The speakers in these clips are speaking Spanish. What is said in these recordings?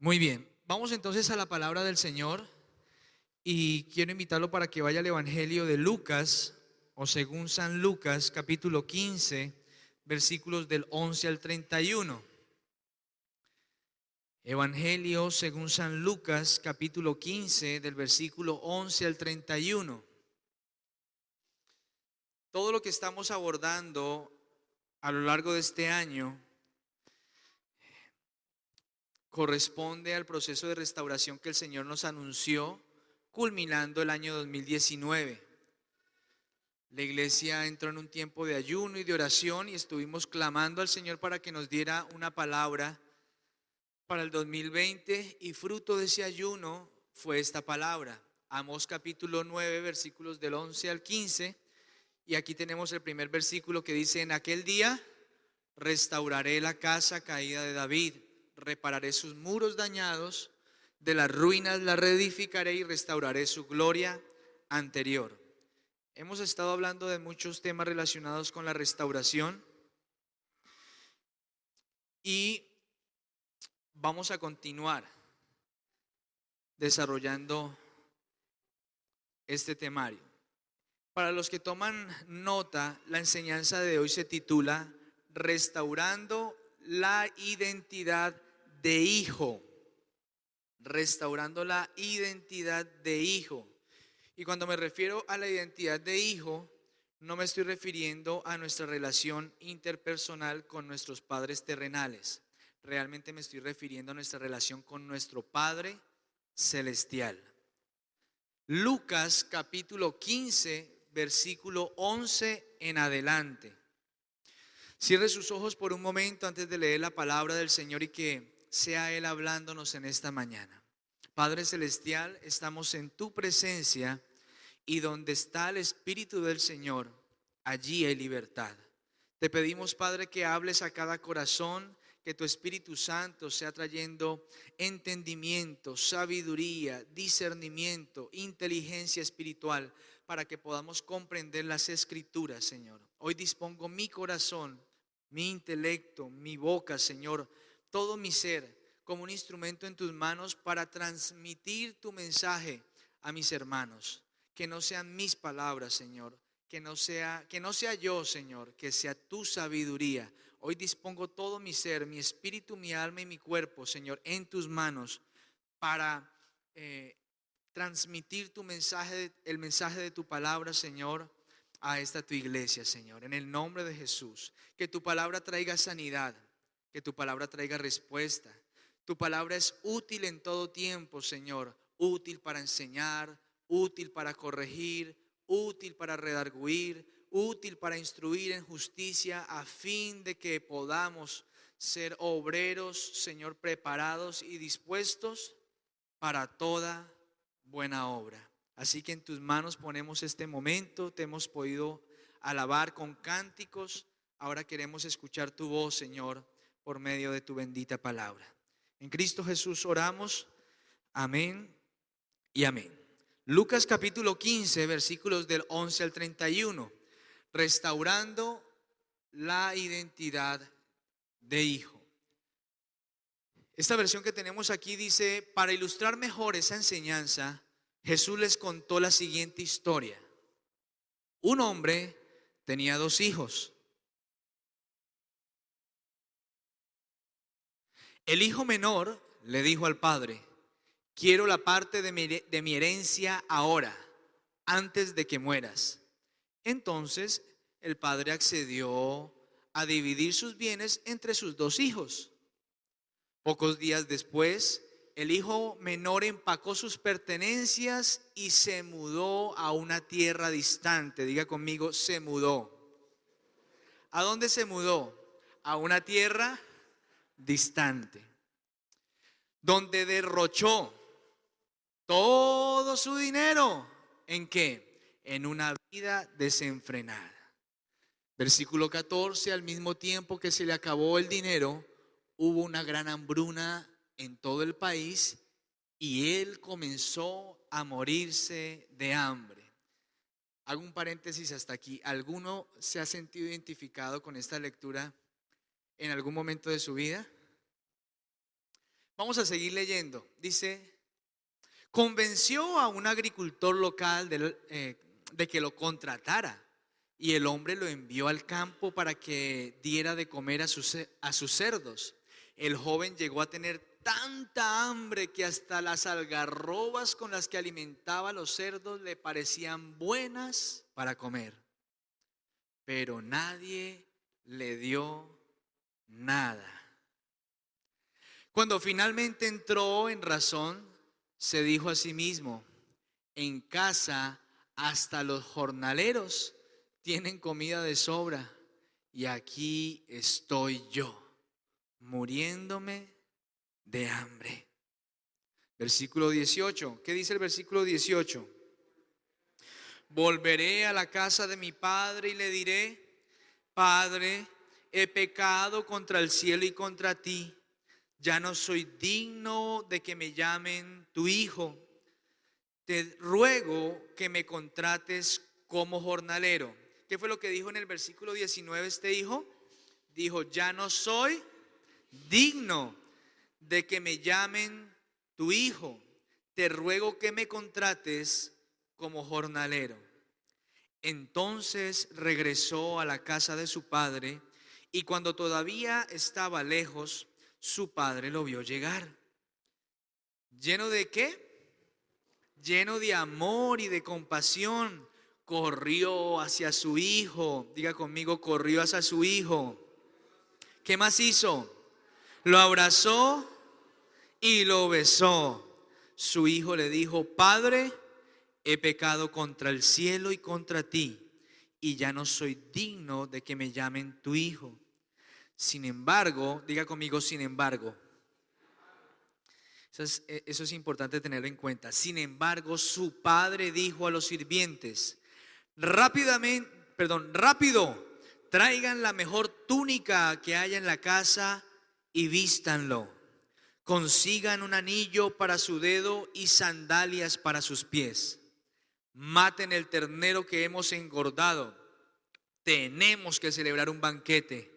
Muy bien, vamos entonces a la palabra del Señor y quiero invitarlo para que vaya al Evangelio de Lucas o según San Lucas, capítulo 15, versículos del 11 al 31. Evangelio según San Lucas, capítulo 15, del versículo 11 al 31. Todo lo que estamos abordando a lo largo de este año corresponde al proceso de restauración que el Señor nos anunció, culminando el año 2019. La iglesia entró en un tiempo de ayuno y de oración y estuvimos clamando al Señor para que nos diera una palabra para el 2020, y fruto de ese ayuno fue esta palabra. Amós capítulo 9, versículos del 11 al 15, y aquí tenemos el primer versículo que dice: en aquel día restauraré la casa caída de David, repararé sus muros dañados, de las ruinas la reedificaré y restauraré su gloria anterior. Hemos estado hablando de muchos temas relacionados con la restauración y vamos a continuar desarrollando este temario. Para los que toman nota, la enseñanza de hoy se titula Restaurando la identidad de hijo. Restaurando la identidad de hijo. Y cuando me refiero a la identidad de hijo, no me estoy refiriendo a nuestra relación interpersonal con nuestros padres terrenales. Realmente me estoy refiriendo a nuestra relación con nuestro Padre celestial. Lucas capítulo 15, versículo 11 en adelante. Cierre sus ojos por un momento antes de leer la palabra del Señor y que sea Él hablándonos en esta mañana. Padre celestial, estamos en tu presencia y donde está el Espíritu del Señor, allí hay libertad. Te pedimos, Padre, que hables a cada corazón, que tu Espíritu Santo sea trayendo entendimiento, sabiduría, discernimiento, inteligencia espiritual, para que podamos comprender las Escrituras, Señor. Hoy dispongo mi corazón, mi intelecto, mi boca, Señor, todo mi ser como un instrumento en tus manos para transmitir tu mensaje a mis hermanos. Que no sean mis palabras, Señor, que no sea yo, Señor, que sea tu sabiduría. Hoy dispongo todo mi ser, mi espíritu, mi alma y mi cuerpo, Señor, en tus manos para transmitir tu mensaje, el mensaje de tu palabra, Señor, a esta tu iglesia, Señor, en el nombre de Jesús. Que tu palabra traiga sanidad, que tu palabra traiga respuesta. Tu palabra es útil en todo tiempo, Señor, útil para enseñar, útil para corregir, útil para redarguir, útil para instruir en justicia, a fin de que podamos ser obreros, Señor, preparados y dispuestos para toda buena obra. Así que en tus manos ponemos este momento. Te hemos podido alabar con cánticos. Ahora queremos escuchar tu voz, Señor, por medio de tu bendita palabra. En Cristo Jesús oramos. Amén y amén. Lucas capítulo 15, versículos del 11 al 31. Restaurando la identidad de hijo. Esta versión que tenemos aquí dice: para ilustrar mejor esa enseñanza, Jesús les contó la siguiente historia. Un hombre tenía 2 hijos. El hijo menor le dijo al padre: quiero la parte de mi herencia ahora, antes de que mueras. Entonces el padre accedió a dividir sus bienes entre sus 2 hijos. Pocos días después, el hijo menor empacó sus pertenencias y se mudó a una tierra distante. Diga conmigo, se mudó. ¿A dónde se mudó? A una tierra distante, donde derrochó todo su dinero. ¿En qué? En una vida desenfrenada. Versículo 14: al mismo tiempo que se le acabó el dinero, hubo una gran hambruna en todo el país y él comenzó a morirse de hambre. Hago un paréntesis hasta aquí. ¿Alguno se ha sentido identificado con esta lectura en algún momento de su vida? Vamos a seguir leyendo. Dice, convenció a un agricultor local de que lo contratara. Y el hombre lo envió al campo para que diera de comer a sus cerdos. El joven llegó a tener tanta hambre que hasta las algarrobas con las que alimentaba a los cerdos le parecían buenas para comer. Pero nadie le dio nada. Cuando finalmente entró en razón, se dijo a sí mismo, en casa hasta los jornaleros tienen comida de sobra y aquí estoy yo, muriéndome de hambre. Versículo 18. ¿Qué dice el versículo 18? Volveré a la casa de mi padre y le diré, Padre, he pecado contra el cielo y contra ti. Ya no soy digno de que me llamen tu hijo. Te ruego que me contrates como jornalero. ¿Qué fue lo que dijo en el versículo 19 este hijo? Dijo, ya no soy digno de que me llamen tu hijo. Te ruego que me contrates como jornalero. Entonces regresó a la casa de su padre y cuando todavía estaba lejos, su padre lo vio llegar. ¿Lleno de qué? Lleno de amor y de compasión, corrió hacia su hijo. Diga conmigo, corrió hacia su hijo. ¿Qué más hizo? Lo abrazó y lo besó. Su hijo le dijo, Padre, he pecado contra el cielo y contra ti, y ya no soy digno de que me llamen tu hijo. Sin embargo, diga conmigo, sin embargo. Eso es importante tenerlo en cuenta. Sin embargo, su padre dijo a los sirvientes, rápido, traigan la mejor túnica que haya en la casa y vístanlo. Consigan un anillo para su dedo y sandalias para sus pies. Maten el ternero que hemos engordado. Tenemos que celebrar un banquete,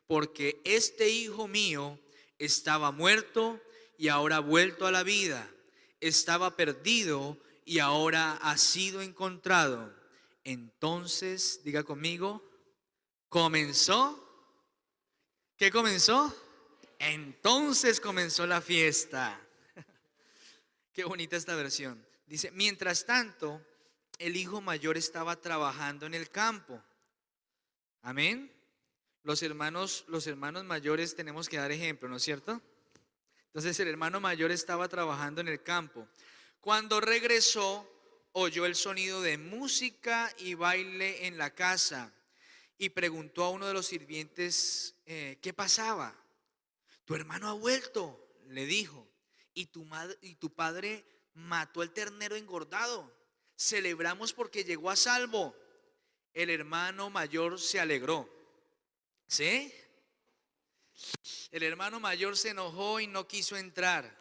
porque este hijo mío estaba muerto y ahora ha vuelto a la vida. Estaba perdido y ahora ha sido encontrado. Entonces, diga conmigo, comenzó. ¿Qué comenzó? Entonces comenzó la fiesta. Qué bonita esta versión. Dice, mientras tanto, el hijo mayor estaba trabajando en el campo. Amén. Los hermanos mayores tenemos que dar ejemplo, ¿no es cierto? Entonces el hermano mayor estaba trabajando en el campo. Cuando regresó, oyó el sonido de música y baile en la casa y preguntó a uno de los sirvientes qué pasaba. Tu hermano ha vuelto, le dijo, y tu padre mató el ternero engordado. Celebramos porque llegó a salvo. El hermano mayor se alegró. ¿Sí? El hermano mayor se enojó y no quiso entrar.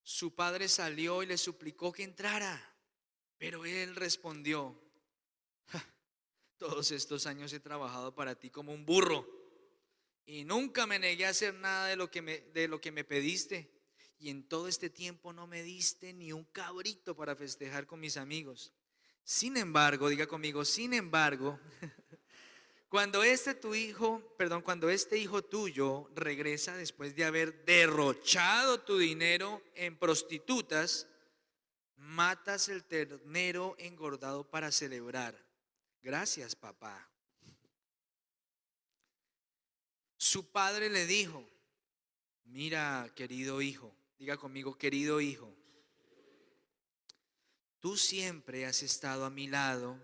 Su padre salió y le suplicó que entrara, pero él respondió, todos estos años he trabajado para ti como un burro y nunca me negué a hacer nada de lo que me pediste, y en todo este tiempo no me diste ni un cabrito para festejar con mis amigos. Sin embargo, diga conmigo, sin embargo, cuando este hijo tuyo regresa después de haber derrochado tu dinero en prostitutas, matas el ternero engordado para celebrar. Gracias, papá. Su padre le dijo, mira, querido hijo, diga conmigo, querido hijo, tú siempre has estado a mi lado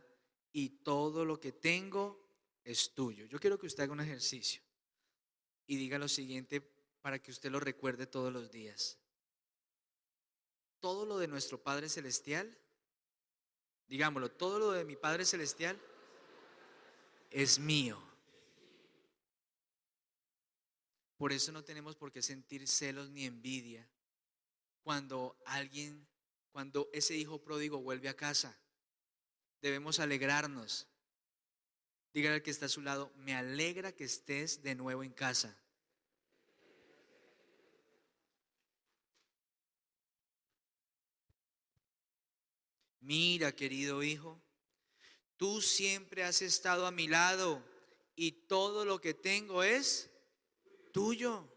y todo lo que tengo es tuyo. Yo quiero que usted haga un ejercicio y diga lo siguiente para que usted lo recuerde todos los días. Todo lo de nuestro Padre Celestial, digámoslo, todo lo de mi Padre Celestial es mío. Por eso no tenemos por qué sentir celos ni envidia cuando ese hijo pródigo vuelve a casa. Debemos alegrarnos. Dígale al que está a su lado, me alegra que estés de nuevo en casa. Mira, querido hijo, tú siempre has estado a mi lado y todo lo que tengo es tuyo.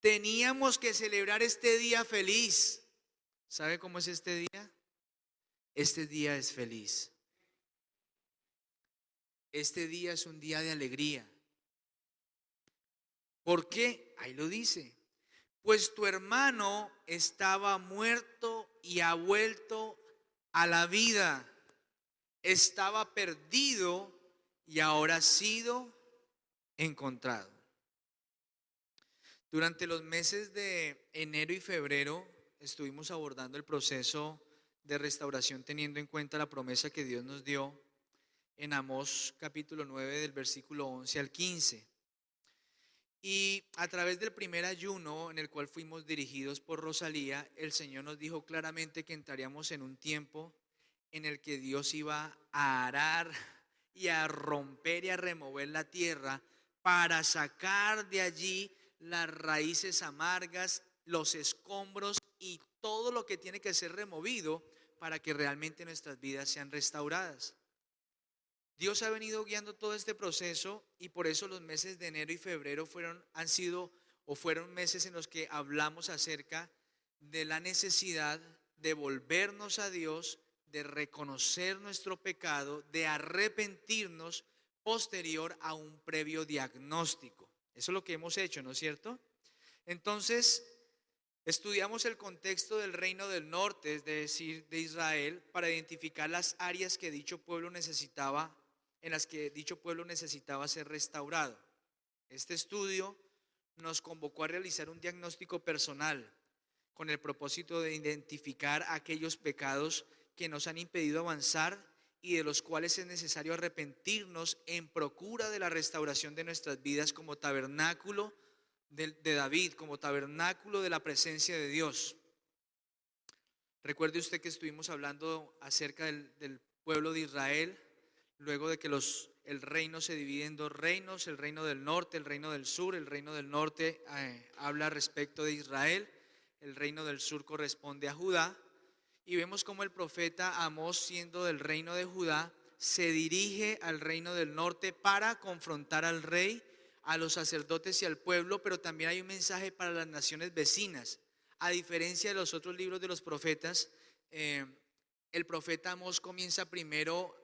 Teníamos que celebrar este día feliz. ¿Sabe cómo es este día? Este día es feliz. Este día es un día de alegría. ¿Por qué? Ahí lo dice. Pues tu hermano estaba muerto y ha vuelto a la vida. Estaba perdido y ahora ha sido encontrado. Durante los meses de enero y febrero estuvimos abordando el proceso de restauración teniendo en cuenta la promesa que Dios nos dio en Amós capítulo 9 del versículo 11 al 15. Y a través del primer ayuno en el cual fuimos dirigidos por Rosalía, el Señor nos dijo claramente que entraríamos en un tiempo en el que Dios iba a arar y a romper y a remover la tierra para sacar de allí las raíces amargas, los escombros y todo lo que tiene que ser removido para que realmente nuestras vidas sean restauradas. Dios ha venido guiando todo este proceso y por eso los meses de enero y febrero fueron meses en los que hablamos acerca de la necesidad de volvernos a Dios, de reconocer nuestro pecado, de arrepentirnos posterior a un previo diagnóstico. Eso es lo que hemos hecho, ¿no es cierto? Entonces, estudiamos el contexto del reino del norte, es decir, de Israel, para identificar las áreas que dicho pueblo necesitaba, en las que dicho pueblo necesitaba ser restaurado. Este estudio nos convocó a realizar un diagnóstico personal con el propósito de identificar aquellos pecados que nos han impedido avanzar y de los cuales es necesario arrepentirnos en procura de la restauración de nuestras vidas como tabernáculo de David, como tabernáculo de la presencia de Dios. Recuerde usted que estuvimos hablando acerca del pueblo de Israel, luego de que el reino se divide en dos reinos, el reino del norte, el reino del sur. El reino del norte habla respecto de Israel, el reino del sur corresponde a Judá. Y vemos cómo el profeta Amós, siendo del reino de Judá, se dirige al reino del norte para confrontar al rey, a los sacerdotes y al pueblo, pero también hay un mensaje para las naciones vecinas. A diferencia de los otros libros de los profetas, el profeta Amós comienza primero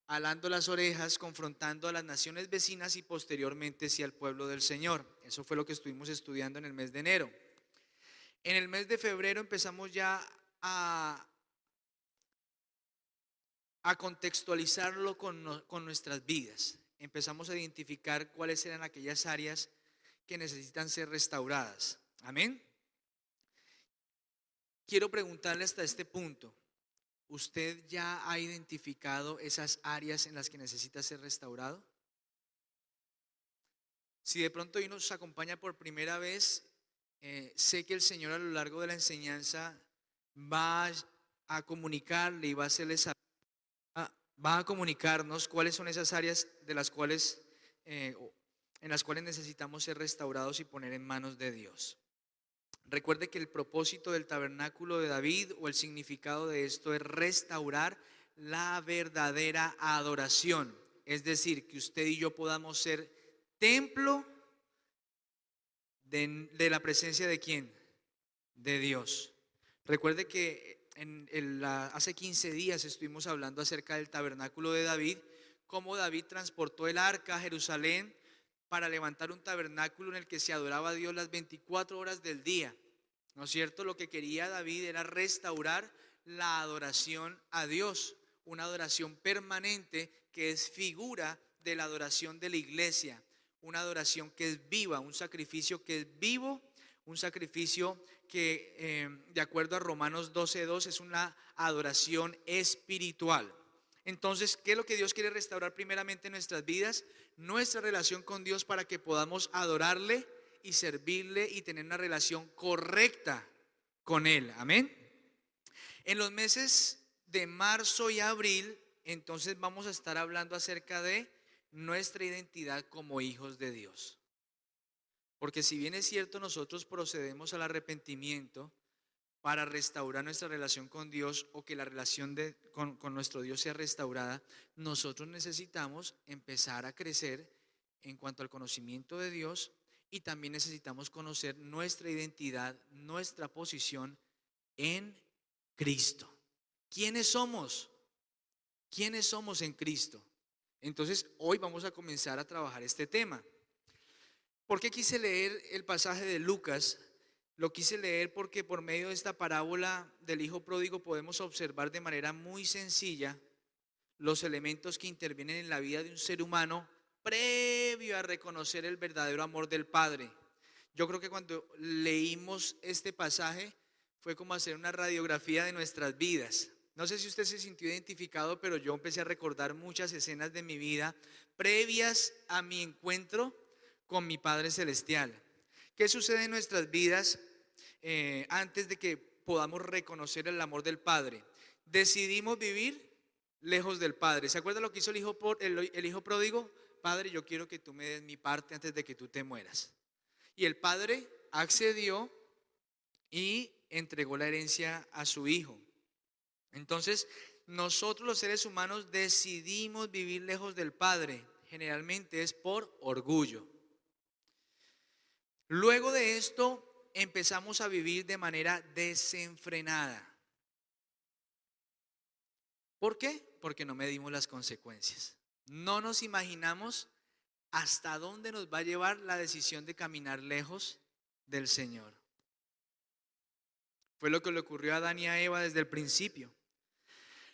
alando las orejas, confrontando a las naciones vecinas y posteriormente sí al pueblo del Señor. Eso fue lo que estuvimos estudiando en el mes de enero. En el mes de febrero empezamos ya a contextualizarlo con nuestras vidas. Empezamos a identificar cuáles eran aquellas áreas que necesitan ser restauradas. Amén. Quiero preguntarle hasta este punto, ¿usted ya ha identificado esas áreas en las que necesita ser restaurado? Si de pronto hoy nos acompaña por primera vez, sé que el Señor a lo largo de la enseñanza va a comunicarle y va a comunicarnos cuáles son esas áreas de las cuales, en las cuales necesitamos ser restaurados y poner en manos de Dios. Recuerde que el propósito del tabernáculo de David, o el significado de esto, es restaurar la verdadera adoración. Es decir, que usted y yo podamos ser templo de la presencia de ¿quién? De Dios. Recuerde que hace 15 días estuvimos hablando acerca del tabernáculo de David, cómo David transportó el arca a Jerusalén para levantar un tabernáculo en el que se adoraba a Dios las 24 horas del día. ¿No es cierto? Lo que quería David era restaurar la adoración a Dios, una adoración permanente que es figura de la adoración de la iglesia, una adoración que es viva, un sacrificio que es vivo, un sacrificio que de acuerdo a Romanos 12:2 es una adoración espiritual. Entonces, ¿qué es lo que Dios quiere restaurar primeramente en nuestras vidas? Nuestra relación con Dios para que podamos adorarle y servirle y tener una relación correcta con Él. Amén. En los meses de marzo y abril, entonces vamos a estar hablando acerca de nuestra identidad como hijos de Dios. Porque si bien es cierto, nosotros procedemos al arrepentimiento, para restaurar nuestra relación con Dios o que la relación con nuestro Dios sea restaurada, nosotros necesitamos empezar a crecer en cuanto al conocimiento de Dios y también necesitamos conocer nuestra identidad, nuestra posición en Cristo. ¿Quiénes somos? ¿Quiénes somos en Cristo? Entonces, hoy vamos a comenzar a trabajar este tema. ¿Por qué quise leer el pasaje de Lucas? Lo quise leer porque por medio de esta parábola del hijo pródigo podemos observar de manera muy sencilla los elementos que intervienen en la vida de un ser humano previo a reconocer el verdadero amor del Padre. Yo creo que cuando leímos este pasaje fue como hacer una radiografía de nuestras vidas. No sé si usted se sintió identificado, pero yo empecé a recordar muchas escenas de mi vida previas a mi encuentro con mi Padre Celestial. ¿Qué sucede en nuestras vidas antes de que podamos reconocer el amor del Padre? Decidimos vivir lejos del Padre. ¿Se acuerda lo que hizo el hijo pródigo? Padre, yo quiero que tú me des mi parte antes de que tú te mueras. Y el Padre accedió y entregó la herencia a su hijo. Entonces, nosotros los seres humanos decidimos vivir lejos del Padre. Generalmente es por orgullo. Luego de esto empezamos a vivir de manera desenfrenada. ¿Por qué? Porque no medimos las consecuencias. No nos imaginamos hasta dónde nos va a llevar la decisión de caminar lejos del Señor. Fue lo que le ocurrió a Adán y a Eva desde el principio.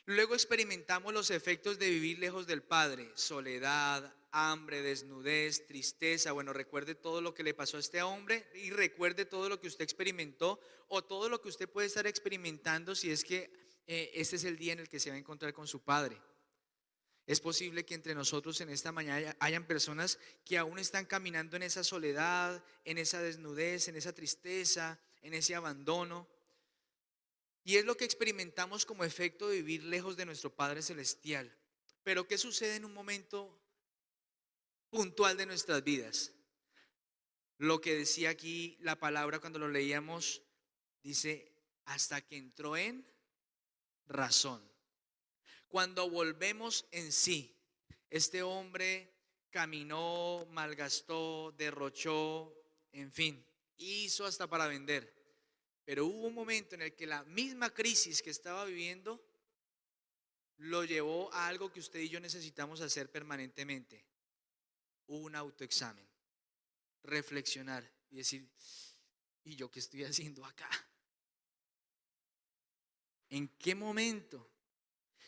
Luego experimentamos los efectos de vivir lejos del Padre: soledad, hambre, desnudez, tristeza. Bueno, recuerde todo lo que le pasó a este hombre y recuerde todo lo que usted experimentó o todo lo que usted puede estar experimentando si es que este es el día en el que se va a encontrar con su Padre. Es posible que entre nosotros en esta mañana hayan personas que aún están caminando en esa soledad, en esa desnudez, en esa tristeza, en ese abandono. Y es lo que experimentamos como efecto de vivir lejos de nuestro Padre Celestial. Pero ¿qué sucede en un momento puntual de nuestras vidas? Lo que decía aquí la palabra cuando lo leíamos, dice, hasta que entró en razón. Cuando volvemos en sí, este hombre caminó, malgastó, derrochó, en fin, hizo hasta para vender. Pero hubo un momento en el que la misma crisis que estaba viviendo lo llevó a algo que usted y yo necesitamos hacer permanentemente: un autoexamen, reflexionar y decir, ¿y yo qué estoy haciendo acá? ¿En qué momento?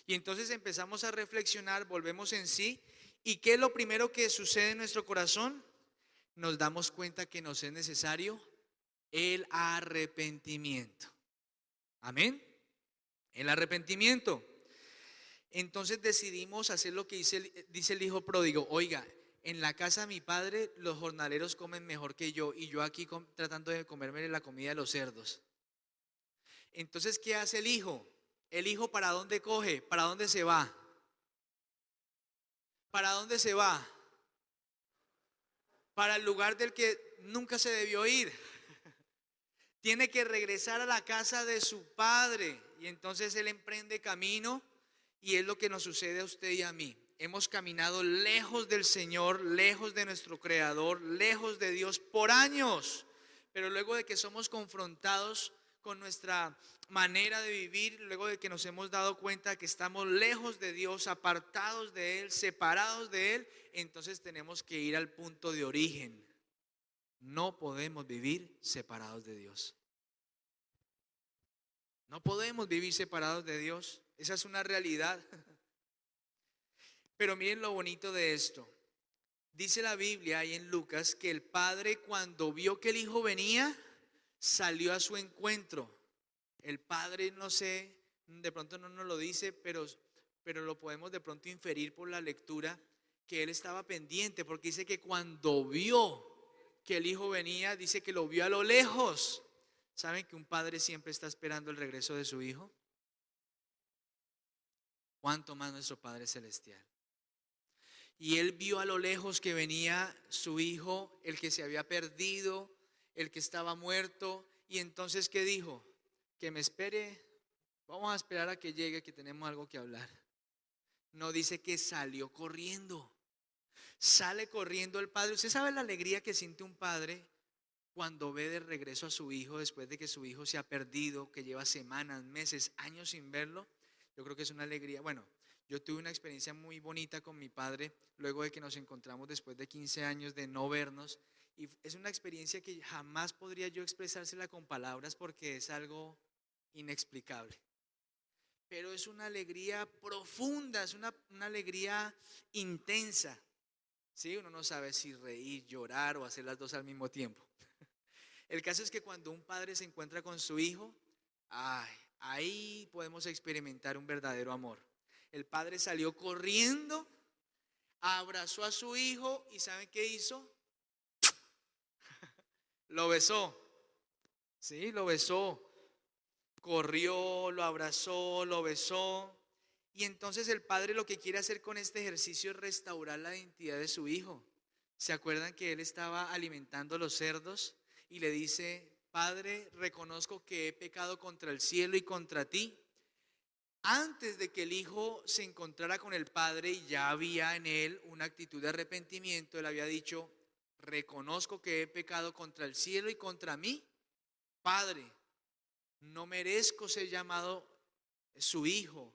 Y entonces empezamos a reflexionar, volvemos en sí. ¿Y qué es lo primero que sucede en nuestro corazón? Nos damos cuenta que nos es necesario el arrepentimiento. Amén. El arrepentimiento. Entonces decidimos hacer lo que dice el hijo pródigo. Oiga, en la casa de mi padre los jornaleros comen mejor que yo y yo aquí tratando de comerme la comida de los cerdos. Entonces, ¿qué hace el hijo? El hijo, ¿para dónde coge? ¿Para dónde se va? ¿Para dónde se va? Para el lugar del que nunca se debió ir. Tiene que regresar a la casa de su padre. Y entonces él emprende camino. Y es lo que nos sucede a usted y a mí. Hemos caminado lejos del Señor, lejos de nuestro Creador, lejos de Dios por años. Pero luego de que somos confrontados con nuestra manera de vivir, luego de que nos hemos dado cuenta que estamos lejos de Dios, apartados de Él, separados de Él, entonces tenemos que ir al punto de origen. No podemos vivir separados de Dios. No podemos vivir separados de Dios. Esa es una realidad. Pero miren lo bonito de esto. Dice la Biblia ahí en Lucas que el padre, cuando vio que el hijo venía, salió a su encuentro. El padre, no sé, de pronto no nos lo dice, pero lo podemos de pronto inferir por la lectura, que él estaba pendiente, porque dice que cuando vio que el hijo venía, dice que lo vio a lo lejos. ¿Saben que un padre siempre está esperando el regreso de su hijo? ¿Cuánto más nuestro Padre Celestial? Y él vio a lo lejos que venía su hijo, el que se había perdido, el que estaba muerto. Y entonces, ¿qué dijo? que me espere, vamos a esperar a que llegue, que tenemos algo que hablar. No, dice que salió corriendo. Sale corriendo el padre. ¿Usted sabe la alegría que siente un padre cuando ve de regreso a su hijo después de que su hijo se ha perdido, que lleva semanas, meses, años sin verlo? Yo creo que es una alegría. Bueno, yo tuve una experiencia muy bonita con mi padre luego de que nos encontramos después de 15 años de no vernos, y es una experiencia que jamás podría yo expresársela con palabras porque es algo inexplicable. Pero es una alegría profunda, es una alegría intensa. ¿Sí? Uno no sabe si reír, llorar o hacer las dos al mismo tiempo. El caso es que cuando un padre se encuentra con su hijo, ay, ahí podemos experimentar un verdadero amor. El padre salió corriendo, abrazó a su hijo y ¿saben qué hizo? Lo besó. Sí, lo besó. Corrió, lo abrazó, lo besó. Y entonces el padre lo que quiere hacer con este ejercicio es restaurar la identidad de su hijo. ¿Se acuerdan que él estaba alimentando los cerdos y le dice: Padre, reconozco que he pecado contra el cielo y contra ti? Antes de que el hijo se encontrara con el padre y ya había en él una actitud de arrepentimiento, él había dicho: reconozco que he pecado contra el cielo y contra mí, Padre, no merezco ser llamado su hijo.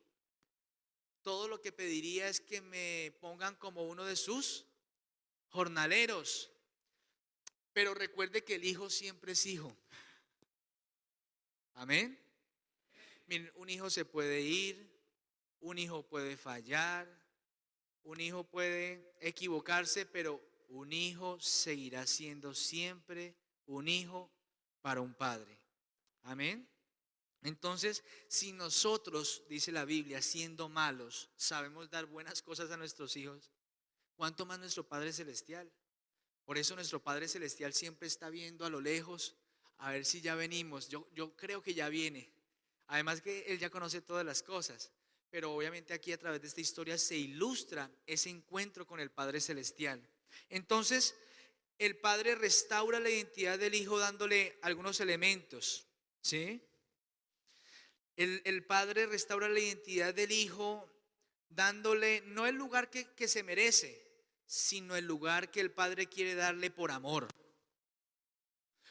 Todo lo que pediría es que me pongan como uno de sus jornaleros. Pero recuerde que el hijo siempre es hijo. Amén. Miren, un hijo se puede ir, un hijo puede fallar, un hijo puede equivocarse, pero un hijo seguirá siendo siempre un hijo para un padre. Amén. Entonces, si nosotros, dice la Biblia, siendo malos, sabemos dar buenas cosas a nuestros hijos, ¿cuánto más nuestro Padre Celestial? Por eso nuestro Padre Celestial siempre está viendo a lo lejos a ver si ya venimos. Yo creo que ya viene. Además que Él ya conoce todas las cosas. Pero obviamente aquí a través de esta historia se ilustra ese encuentro con el Padre Celestial. Entonces, el Padre restaura la identidad del Hijo dándole algunos elementos. ¿Sí? El Padre restaura la identidad del Hijo dándole no el lugar que se merece, sino el lugar que el Padre quiere darle por amor.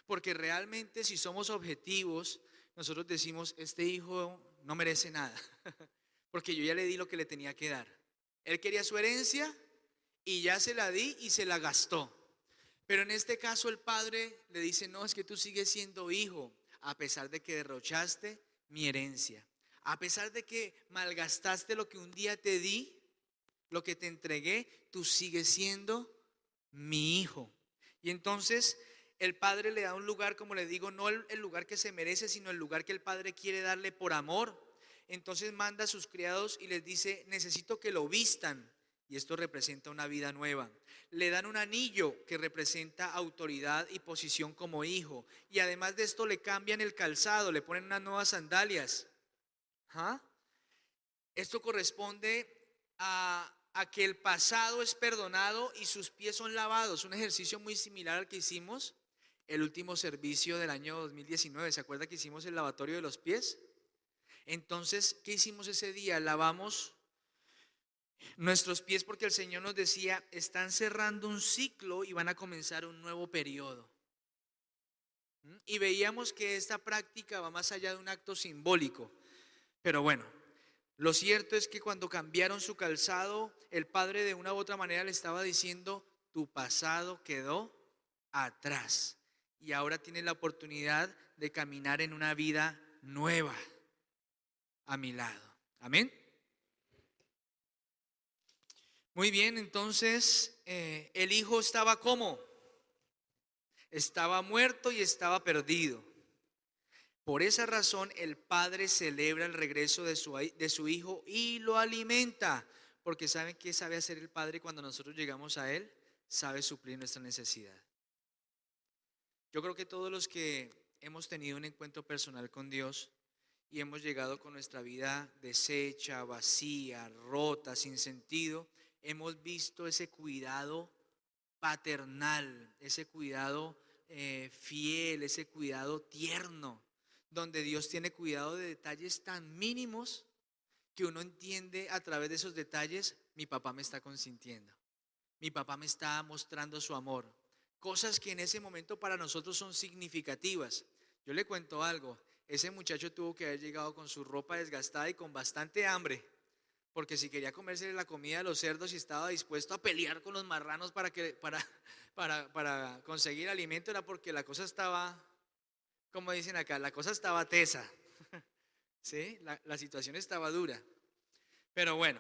Porque realmente, si somos objetivos, nosotros decimos: este hijo no merece nada, porque yo ya le di lo que le tenía que dar. Él quería su herencia y ya se la di y se la gastó. Pero en este caso el padre le dice: no, es que tú sigues siendo hijo, a pesar de que derrochaste mi herencia, a pesar de que malgastaste lo que un día te di, lo que te entregué, tú sigues siendo mi hijo. Y entonces el padre le da un lugar, como le digo, no el lugar que se merece, sino el lugar que el padre quiere darle por amor. Entonces manda a sus criados y les dice: necesito que lo vistan. Y esto representa una vida nueva. Le dan un anillo que representa autoridad y posición como hijo. Y además de esto le cambian el calzado, le ponen unas nuevas sandalias. ¿Ah? Esto corresponde a que el pasado es perdonado y sus pies son lavados. Un ejercicio muy similar al que hicimos el último servicio del año 2019. ¿Se acuerda que hicimos el lavatorio de los pies? Entonces, ¿qué hicimos ese día? Lavamos nuestros pies porque el Señor nos decía: están cerrando un ciclo y van a comenzar un nuevo periodo. Y veíamos que esta práctica va más allá de un acto simbólico. Pero bueno, lo cierto es que cuando cambiaron su calzado, el padre de una u otra manera le estaba diciendo: tu pasado quedó atrás y ahora tienes la oportunidad de caminar en una vida nueva a mi lado. Amén. Muy bien, entonces el hijo estaba ¿cómo? Estaba muerto y estaba perdido. Por esa razón el padre celebra el regreso de su hijo y lo alimenta. Porque ¿saben qué sabe hacer el padre cuando nosotros llegamos a él? Sabe suplir nuestra necesidad. Yo creo que todos los que hemos tenido un encuentro personal con Dios y hemos llegado con nuestra vida deshecha, vacía, rota, sin sentido, hemos visto ese cuidado paternal, ese cuidado fiel, ese cuidado tierno. donde Dios tiene cuidado de detalles tan mínimos que uno entiende a través de esos detalles: mi papá me está consintiendo, mi papá me está mostrando su amor. Cosas que en ese momento para nosotros son significativas. Yo le cuento algo: ese muchacho tuvo que haber llegado con su ropa desgastada y con bastante hambre, porque si quería comerse la comida de los cerdos y estaba dispuesto a pelear con los marranos para conseguir alimento, era porque la cosa estaba, como dicen acá, la cosa estaba tesa. ¿Sí? La situación estaba dura. Pero bueno,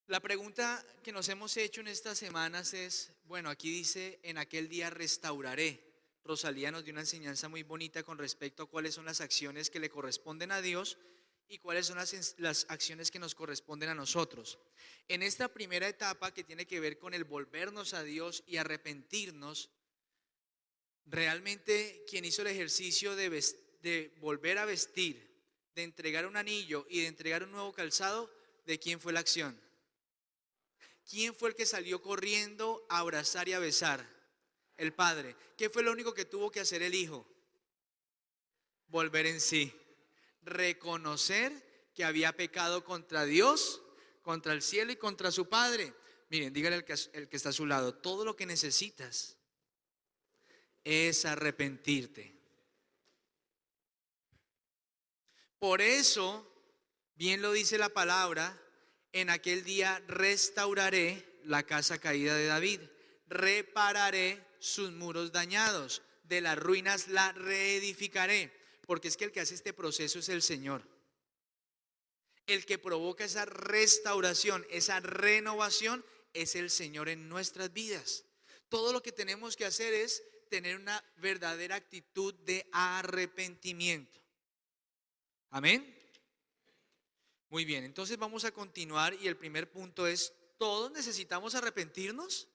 la pregunta que nos hemos hecho en estas semanas es, bueno, aquí dice: en aquel día restauraré. Rosalía nos dio una enseñanza muy bonita con respecto a cuáles son las acciones que le corresponden a Dios y cuáles son las acciones que nos corresponden a nosotros. En esta primera etapa, que tiene que ver con el volvernos a Dios y arrepentirnos, realmente quien hizo el ejercicio de volver a vestir, de entregar un anillo y de entregar un nuevo calzado, ¿de quién fue la acción? ¿Quién fue el que salió corriendo a abrazar y a besar? El Padre. ¿Qué fue lo único que tuvo que hacer el Hijo? Volver en sí. Reconocer que había pecado contra Dios, contra el cielo y contra su Padre. Miren, dígale al que está a su lado: todo lo que necesitas es arrepentirte. Por eso, bien lo dice la palabra: en aquel día restauraré la casa caída de David, repararé sus muros dañados, de las ruinas la reedificaré. Porque es que el que hace este proceso es el Señor. El que provoca esa restauración, esa renovación, es el Señor en nuestras vidas. Todo lo que tenemos que hacer es tener una verdadera actitud de arrepentimiento. Amén. Muy bien, entonces vamos a continuar y el primer punto es: ¿todos necesitamos arrepentirnos?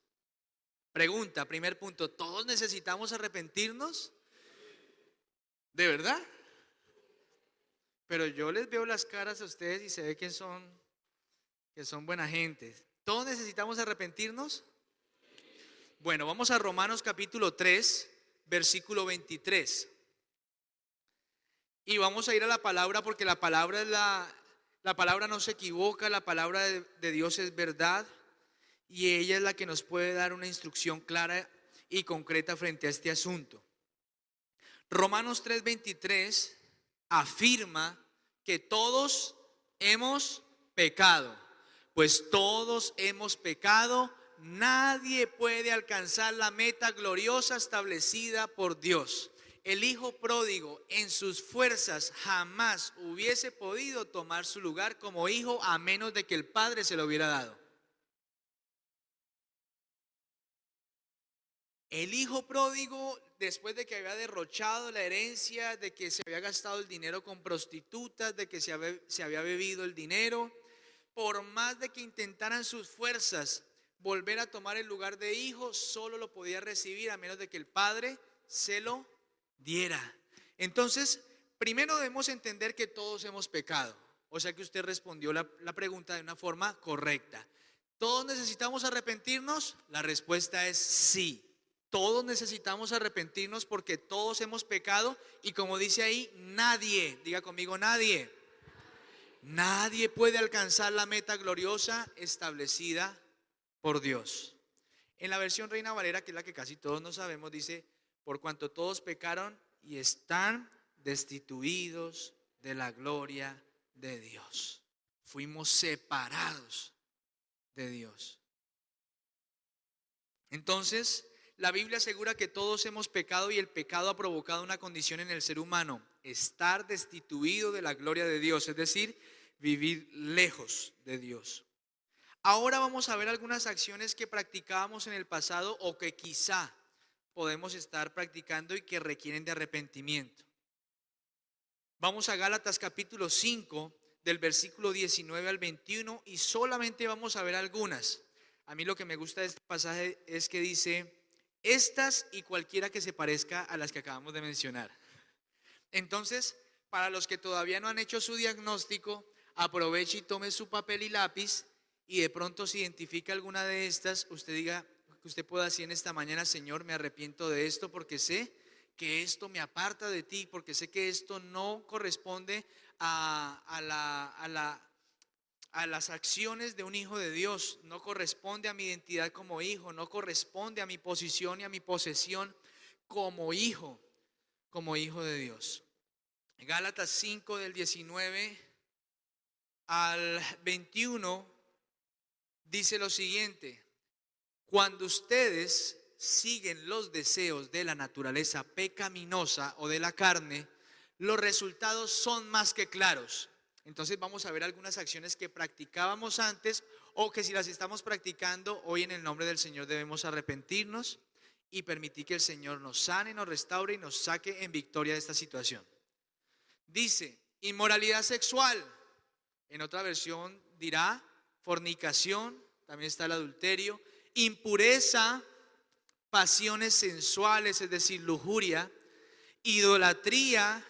Pregunta, primer punto: ¿todos necesitamos arrepentirnos? ¿De verdad? Pero yo les veo las caras a ustedes y se ve que son buena gente. ¿Todos necesitamos arrepentirnos? Bueno, vamos a Romanos capítulo 3, versículo 23. Y vamos a ir a la palabra, porque la palabra es la palabra no se equivoca, la palabra de Dios es verdad, y ella es la que nos puede dar una instrucción clara y concreta frente a este asunto. Romanos 3:23 afirma que todos hemos pecado. Pues todos hemos pecado, nadie puede alcanzar la meta gloriosa establecida por Dios. El hijo pródigo en sus fuerzas jamás hubiese podido tomar su lugar como hijo, a menos de que el padre se lo hubiera dado. El hijo pródigo, después de que había derrochado la herencia, de que se había gastado el dinero con prostitutas, de que se había bebido el dinero, por más de que intentaran sus fuerzas volver a tomar el lugar de hijo, solo lo podía recibir a menos de que el padre se lo diera. Entonces, primero debemos entender que todos hemos pecado. O sea que usted respondió la pregunta de una forma correcta. ¿Todos necesitamos arrepentirnos? La respuesta es sí. Todos necesitamos arrepentirnos porque todos hemos pecado, y como dice ahí, nadie, diga conmigo, nadie puede alcanzar la meta gloriosa establecida por Dios. En la versión Reina Valera, que es la que casi todos no sabemos, dice: por cuanto todos pecaron y están destituidos de la gloria de Dios. Fuimos separados de Dios. Entonces, la Biblia asegura que todos hemos pecado y el pecado ha provocado una condición en el ser humano: estar destituido de la gloria de Dios, es decir, vivir lejos de Dios. Ahora vamos a ver algunas acciones que practicábamos en el pasado o que quizá podemos estar practicando y que requieren de arrepentimiento. Vamos a Gálatas capítulo 5, del versículo 19 al 21, y solamente vamos a ver algunas. A mí lo que me gusta de este pasaje es que dice: estas y cualquiera que se parezca a las que acabamos de mencionar. Entonces, para los que todavía no han hecho su diagnóstico, aproveche y tome su papel y lápiz, y de pronto si identifica alguna de estas, usted diga, que usted pueda decir en esta mañana: Señor, me arrepiento de esto porque sé que esto me aparta de ti, porque sé que esto no corresponde a las acciones de un hijo de Dios, no corresponde a mi identidad como hijo, no corresponde a mi posición y a mi posesión como hijo de Dios. Gálatas 5 del 19 al 21 dice lo siguiente: cuando ustedes siguen los deseos de la naturaleza pecaminosa o de la carne, los resultados son más que claros. Entonces vamos a ver algunas acciones que practicábamos antes o que si las estamos practicando hoy, en el nombre del Señor debemos arrepentirnos y permitir que el Señor nos sane, nos restaure y nos saque en victoria de esta situación. Dice, inmoralidad sexual. En otra versión dirá fornicación, también está el adulterio, impureza, pasiones sensuales, es decir, lujuria, idolatría,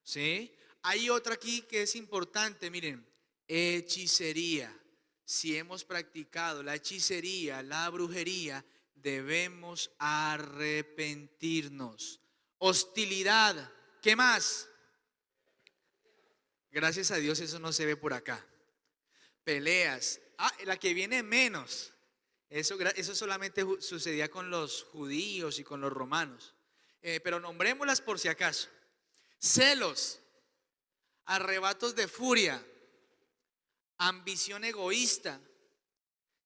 ¿sí? Hay otra aquí que es importante, miren, hechicería. Si hemos practicado la hechicería, la brujería, debemos arrepentirnos. Hostilidad, ¿qué más? Gracias a Dios eso no se ve por acá. Peleas, la que viene menos. Eso solamente sucedía con los judíos y con los romanos. Pero nombrémoslas por si acaso. Celos, arrebatos de furia, ambición egoísta,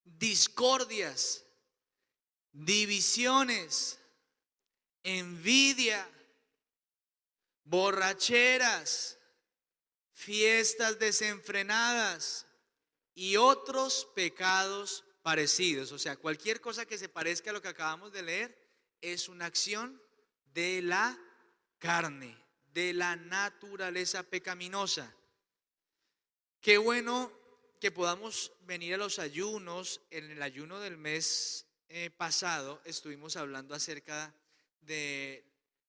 discordias, divisiones, envidia, borracheras, fiestas desenfrenadas y otros pecados parecidos. O sea, cualquier cosa que se parezca a lo que acabamos de leer es una acción de la carne, de la naturaleza pecaminosa. Qué bueno que podamos venir a los ayunos. En el ayuno del mes pasado estuvimos hablando acerca de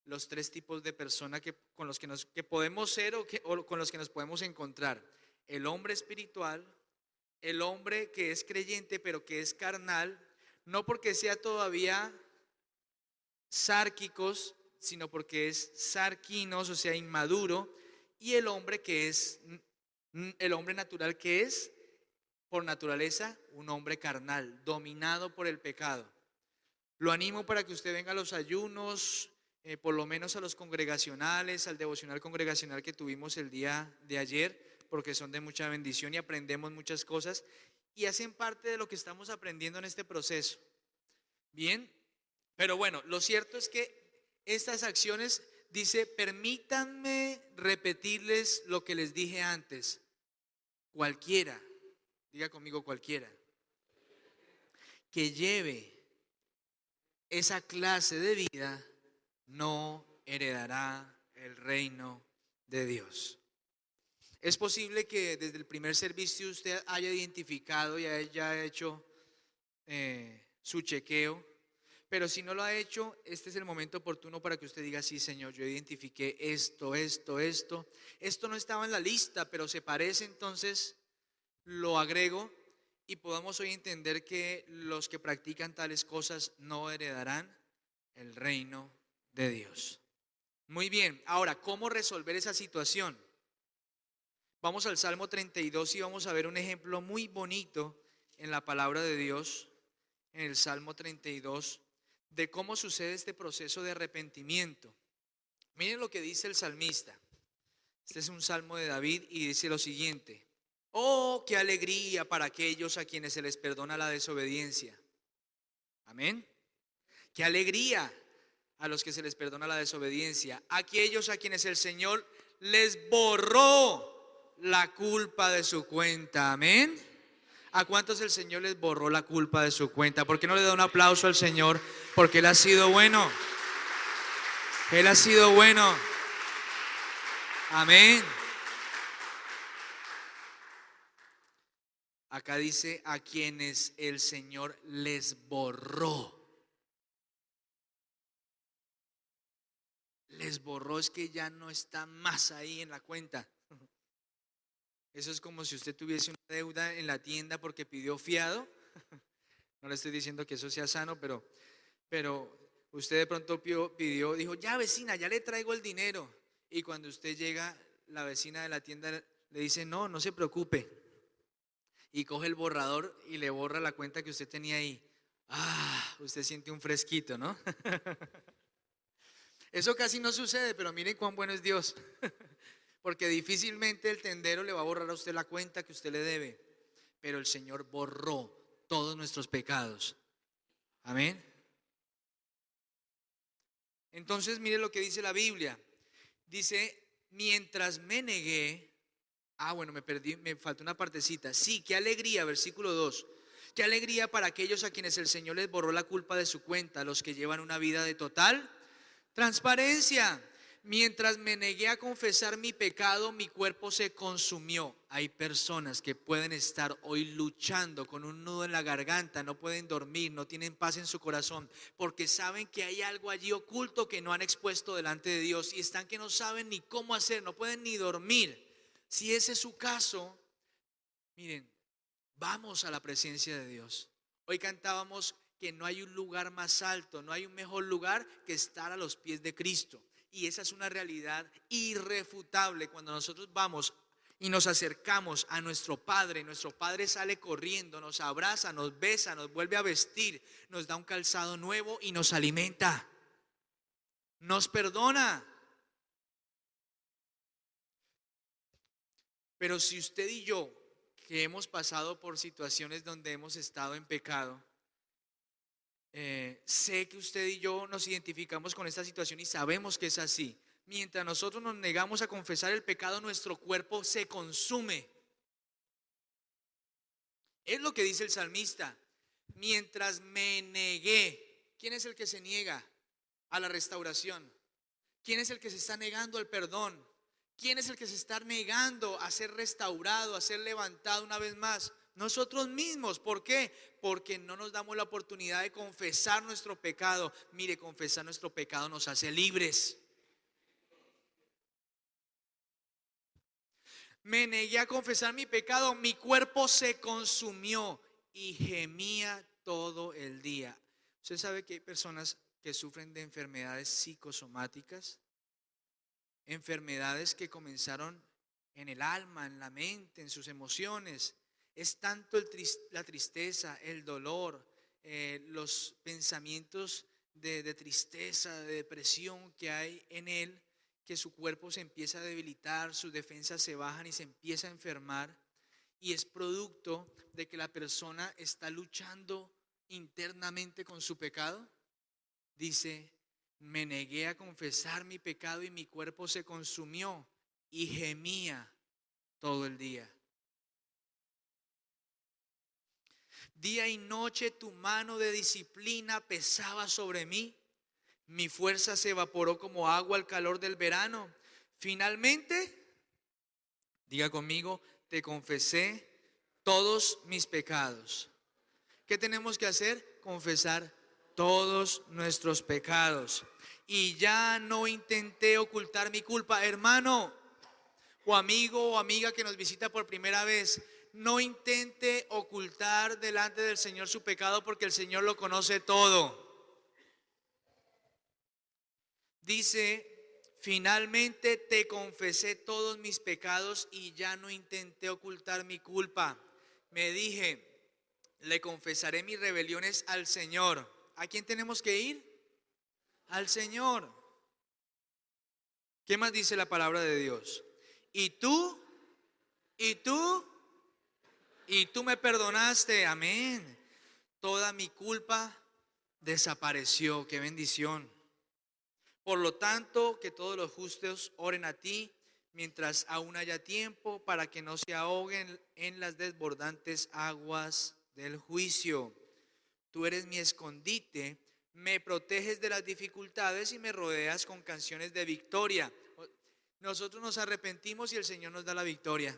los tres tipos de personas con los que podemos ser o con los que nos podemos encontrar: el hombre espiritual, el hombre que es creyente pero que es carnal, no porque sea todavía sárquicos, sino porque es sarquinos, o sea, inmaduro, y el hombre que es el hombre natural, que es por naturaleza un hombre carnal, dominado por el pecado. Lo animo para que usted venga a los ayunos, por lo menos a los congregacionales, al devocional congregacional que tuvimos el día de ayer, porque son de mucha bendición y aprendemos muchas cosas y hacen parte de lo que estamos aprendiendo en este proceso. Bien, pero bueno, lo cierto es que estas acciones, dice, permítanme repetirles lo que les dije antes. Cualquiera, diga conmigo, cualquiera que lleve esa clase de vida no heredará el reino de Dios. Es posible que desde el primer servicio usted haya identificado y haya hecho su chequeo, pero si no lo ha hecho, este es el momento oportuno para que usted diga: sí, Señor, yo identifiqué esto no estaba en la lista, pero se parece, entonces lo agrego, y podamos hoy entender que los que practican tales cosas no heredarán el reino de Dios. Muy bien, ahora, ¿cómo resolver esa situación? Vamos al Salmo 32 y vamos a ver un ejemplo muy bonito en la palabra de Dios, en el Salmo 32, de cómo sucede este proceso de arrepentimiento. Miren lo que dice el salmista. Este es un salmo de David y dice lo siguiente: oh, qué alegría para aquellos a quienes se les perdona la desobediencia. Amén. Qué alegría a los que se les perdona la desobediencia, aquellos a quienes el Señor les borró la culpa de su cuenta. Amén. ¿A cuántos el Señor les borró la culpa de su cuenta? ¿Por qué no le da un aplauso al Señor? Porque Él ha sido bueno. Él ha sido bueno. Amén. Acá dice: a quienes el Señor les borró. Les borró, es que ya no está más ahí en la cuenta. Eso es como si usted tuviese una deuda en la tienda porque pidió fiado. No le estoy diciendo que eso sea sano, pero Usted de pronto dijo, ya vecina, ya le traigo el dinero. Y cuando usted llega, la vecina de la tienda le dice, no, no se preocupe. Y coge el borrador y le borra la cuenta que usted tenía ahí. Usted siente un fresquito, ¿no? Eso casi no sucede, pero miren cuán bueno es Dios. Porque difícilmente el tendero le va a borrar a usted la cuenta que usted le debe. Pero el Señor borró todos nuestros pecados. Amén. Entonces mire lo que dice la Biblia. Dice, mientras me negué. Bueno, me faltó una partecita. Sí, qué alegría, versículo 2. Qué alegría para aquellos a quienes el Señor les borró la culpa de su cuenta, los que llevan una vida de total transparencia. Mientras me negué a confesar mi pecado, mi cuerpo se consumió. Hay personas que pueden estar hoy luchando con un nudo en la garganta, no pueden dormir, no tienen paz en su corazón, porque saben que hay algo allí oculto que no han expuesto delante de Dios y están que no saben ni cómo hacer, no pueden ni dormir. Si ese es su caso, miren, vamos a la presencia de Dios. Hoy cantábamos que no hay un lugar más alto, no hay un mejor lugar que estar a los pies de Cristo. Y esa es una realidad irrefutable. Cuando nosotros vamos y nos acercamos a nuestro Padre sale corriendo, nos abraza, nos besa, nos vuelve a vestir, nos da un calzado nuevo y nos alimenta, nos perdona. Pero si usted y yo, que hemos pasado por situaciones donde hemos estado en pecado, sé que usted y yo nos identificamos con esta situación y sabemos que es así. Mientras nosotros nos negamos a confesar el pecado, nuestro cuerpo se consume. Es lo que dice el salmista. Mientras me negué. ¿Quién es el que se niega a la restauración? ¿Quién es el que se está negando al perdón? ¿Quién es el que se está negando a ser restaurado, a ser levantado una vez más? Nosotros mismos. ¿Por qué? Porque no nos damos la oportunidad de confesar nuestro pecado. Mire, confesar nuestro pecado nos hace libres. Me negué a confesar mi pecado, mi cuerpo se consumió y gemía todo el día. ¿Usted sabe que hay personas que sufren de enfermedades psicosomáticas? Enfermedades que comenzaron en el alma, en la mente, en sus emociones. Es tanto la tristeza, el dolor, los pensamientos de tristeza, de depresión que hay en él, que su cuerpo se empieza a debilitar, sus defensas se bajan y se empieza a enfermar. Y es producto de que la persona está luchando internamente con su pecado. Dice, me negué a confesar mi pecado y mi cuerpo se consumió y gemía todo el día. Día y noche tu mano de disciplina pesaba sobre mí. Mi fuerza se evaporó como agua al calor del verano. Finalmente, diga conmigo, te confesé todos mis pecados. ¿Qué tenemos que hacer? Confesar todos nuestros pecados. Y ya no intenté ocultar mi culpa. Hermano o amigo o amiga que nos visita por primera vez, no intente ocultar delante del Señor su pecado, porque el Señor lo conoce todo. Dice, finalmente te confesé todos mis pecados y ya no intenté ocultar mi culpa. Me dije, le confesaré mis rebeliones al Señor. ¿A quién tenemos que ir? Al Señor. ¿Qué más dice la palabra de Dios? Y tú me perdonaste. Amén. Toda mi culpa desapareció. Qué bendición. Por lo tanto, que todos los justos oren a ti mientras aún haya tiempo, para que no se ahoguen en las desbordantes aguas del juicio. Tú eres mi escondite, me proteges de las dificultades y me rodeas con canciones de victoria. Nosotros nos arrepentimos y el Señor nos da la victoria.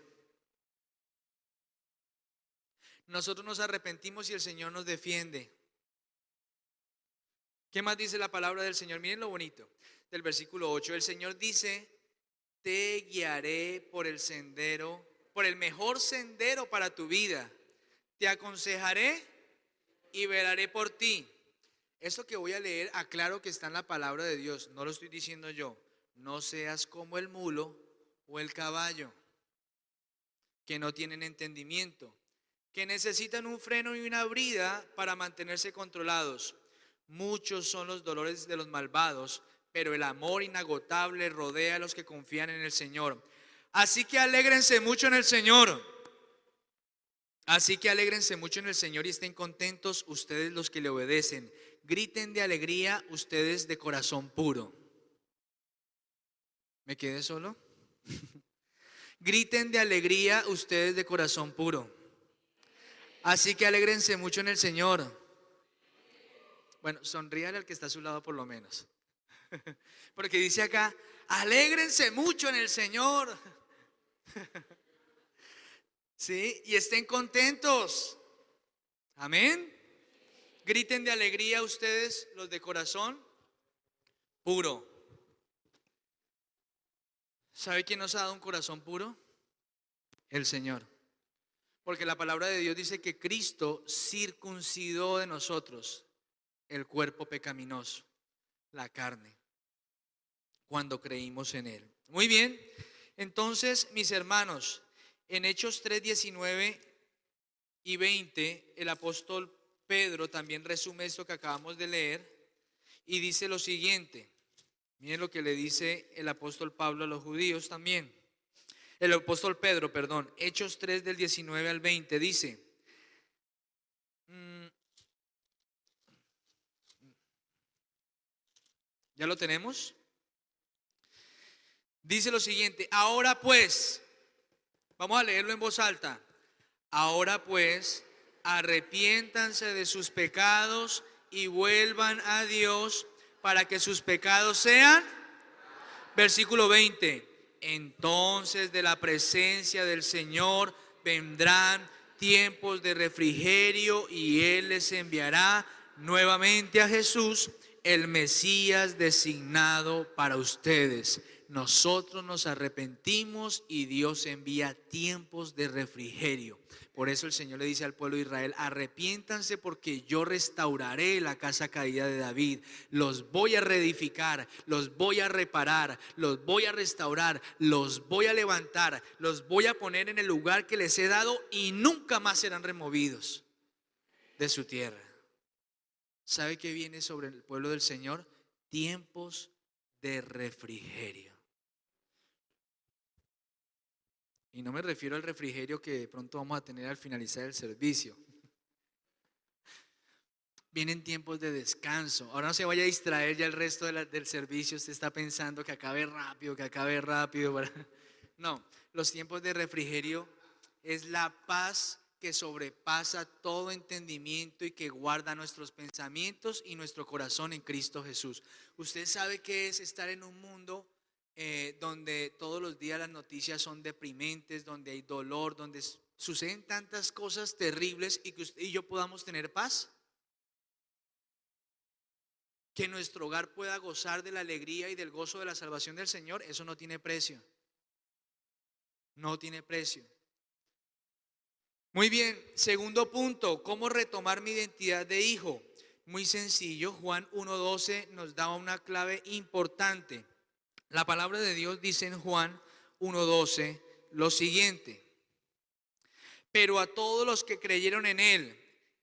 Nosotros nos arrepentimos y el Señor nos defiende. ¿Qué más dice la palabra del Señor? Miren lo bonito del versículo 8. El Señor dice, te guiaré por el sendero, por el mejor sendero para tu vida. Te aconsejaré y velaré por ti. Esto que voy a leer, aclaro que está en la palabra de Dios, no lo estoy diciendo yo. No seas como el mulo o el caballo, que no tienen entendimiento, que necesitan un freno y una brida para mantenerse controlados. Muchos son los dolores de los malvados, pero el amor inagotable rodea a los que confían en el Señor. Así que alégrense mucho en el Señor. Así que alégrense mucho en el Señor y estén contentos ustedes los que le obedecen. Griten de alegría ustedes de corazón puro. ¿Me quedé solo? Griten de alegría ustedes de corazón puro. Así que alégrense mucho en el Señor. Bueno, sonríale al que está a su lado por lo menos. Porque dice acá, alégrense mucho en el Señor. ¿Sí? Y estén contentos. Amén. Griten de alegría ustedes los de corazón puro. ¿Sabe quién nos ha dado un corazón puro? El Señor. Porque la palabra de Dios dice que Cristo circuncidó de nosotros el cuerpo pecaminoso, la carne, cuando creímos en Él. Muy bien, entonces mis hermanos, en Hechos 3:19 y 20, el apóstol Pedro también resume esto que acabamos de leer y dice lo siguiente. Miren lo que le dice el apóstol Pablo a los judíos también. El apóstol Pedro, perdón, Hechos 3 del 19 al 20 dice, ¿ya lo tenemos? Dice lo siguiente, ahora pues, vamos a leerlo en voz alta, ahora pues, arrepiéntanse de sus pecados y vuelvan a Dios para que sus pecados sean, versículo 20, entonces de la presencia del Señor vendrán tiempos de refrigerio y Él les enviará nuevamente a Jesús, el Mesías designado para ustedes. Nosotros nos arrepentimos y Dios envía tiempos de refrigerio. Por eso el Señor le dice al pueblo de Israel, arrepiéntanse porque yo restauraré la casa caída de David. Los voy a reedificar, los voy a reparar, los voy a restaurar, los voy a levantar, los voy a poner en el lugar que les he dado y nunca más serán removidos de su tierra. ¿Sabe qué viene sobre el pueblo del Señor? Tiempos de refrigerio. Y no me refiero al refrigerio que de pronto vamos a tener al finalizar el servicio. Vienen tiempos de descanso. Ahora no se vaya a distraer ya el resto del servicio. Usted está pensando que acabe rápido, que acabe rápido. No, los tiempos de refrigerio es la paz que sobrepasa todo entendimiento y que guarda nuestros pensamientos y nuestro corazón en Cristo Jesús. Usted sabe qué es estar en un mundo donde todos los días las noticias son deprimentes, donde hay dolor, donde suceden tantas cosas terribles y que usted y yo podamos tener paz. Que nuestro hogar pueda gozar de la alegría y del gozo de la salvación del Señor, eso no tiene precio. No tiene precio. Muy bien, segundo punto, ¿cómo retomar mi identidad de hijo? Muy sencillo, Juan 1:12 nos da una clave importante. La palabra de Dios dice en Juan 1:12 lo siguiente: pero a todos los que creyeron en Él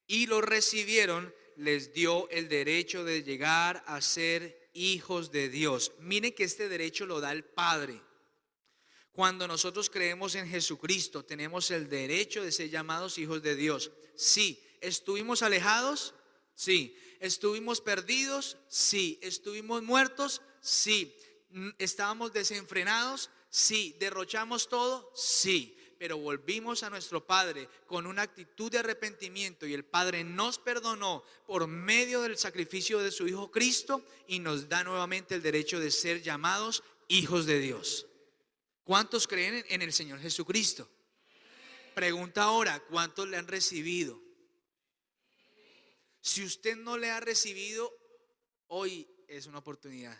y lo recibieron, les dio el derecho de llegar a ser hijos de Dios. Miren que este derecho lo da el Padre. Cuando nosotros creemos en Jesucristo, tenemos el derecho de ser llamados hijos de Dios. Sí, ¿estuvimos alejados? Sí. ¿Estuvimos perdidos? Sí. ¿Estuvimos muertos? Sí. ¿Estábamos desenfrenados? Sí. ¿Derrochamos todo? Sí. Pero volvimos a nuestro Padre con una actitud de arrepentimiento y el Padre nos perdonó por medio del sacrificio de su Hijo Cristo y nos da nuevamente el derecho de ser llamados hijos de Dios. ¿Cuántos creen en el Señor Jesucristo? Pregunta ahora, ¿cuántos le han recibido? Si usted no le ha recibido, hoy es una oportunidad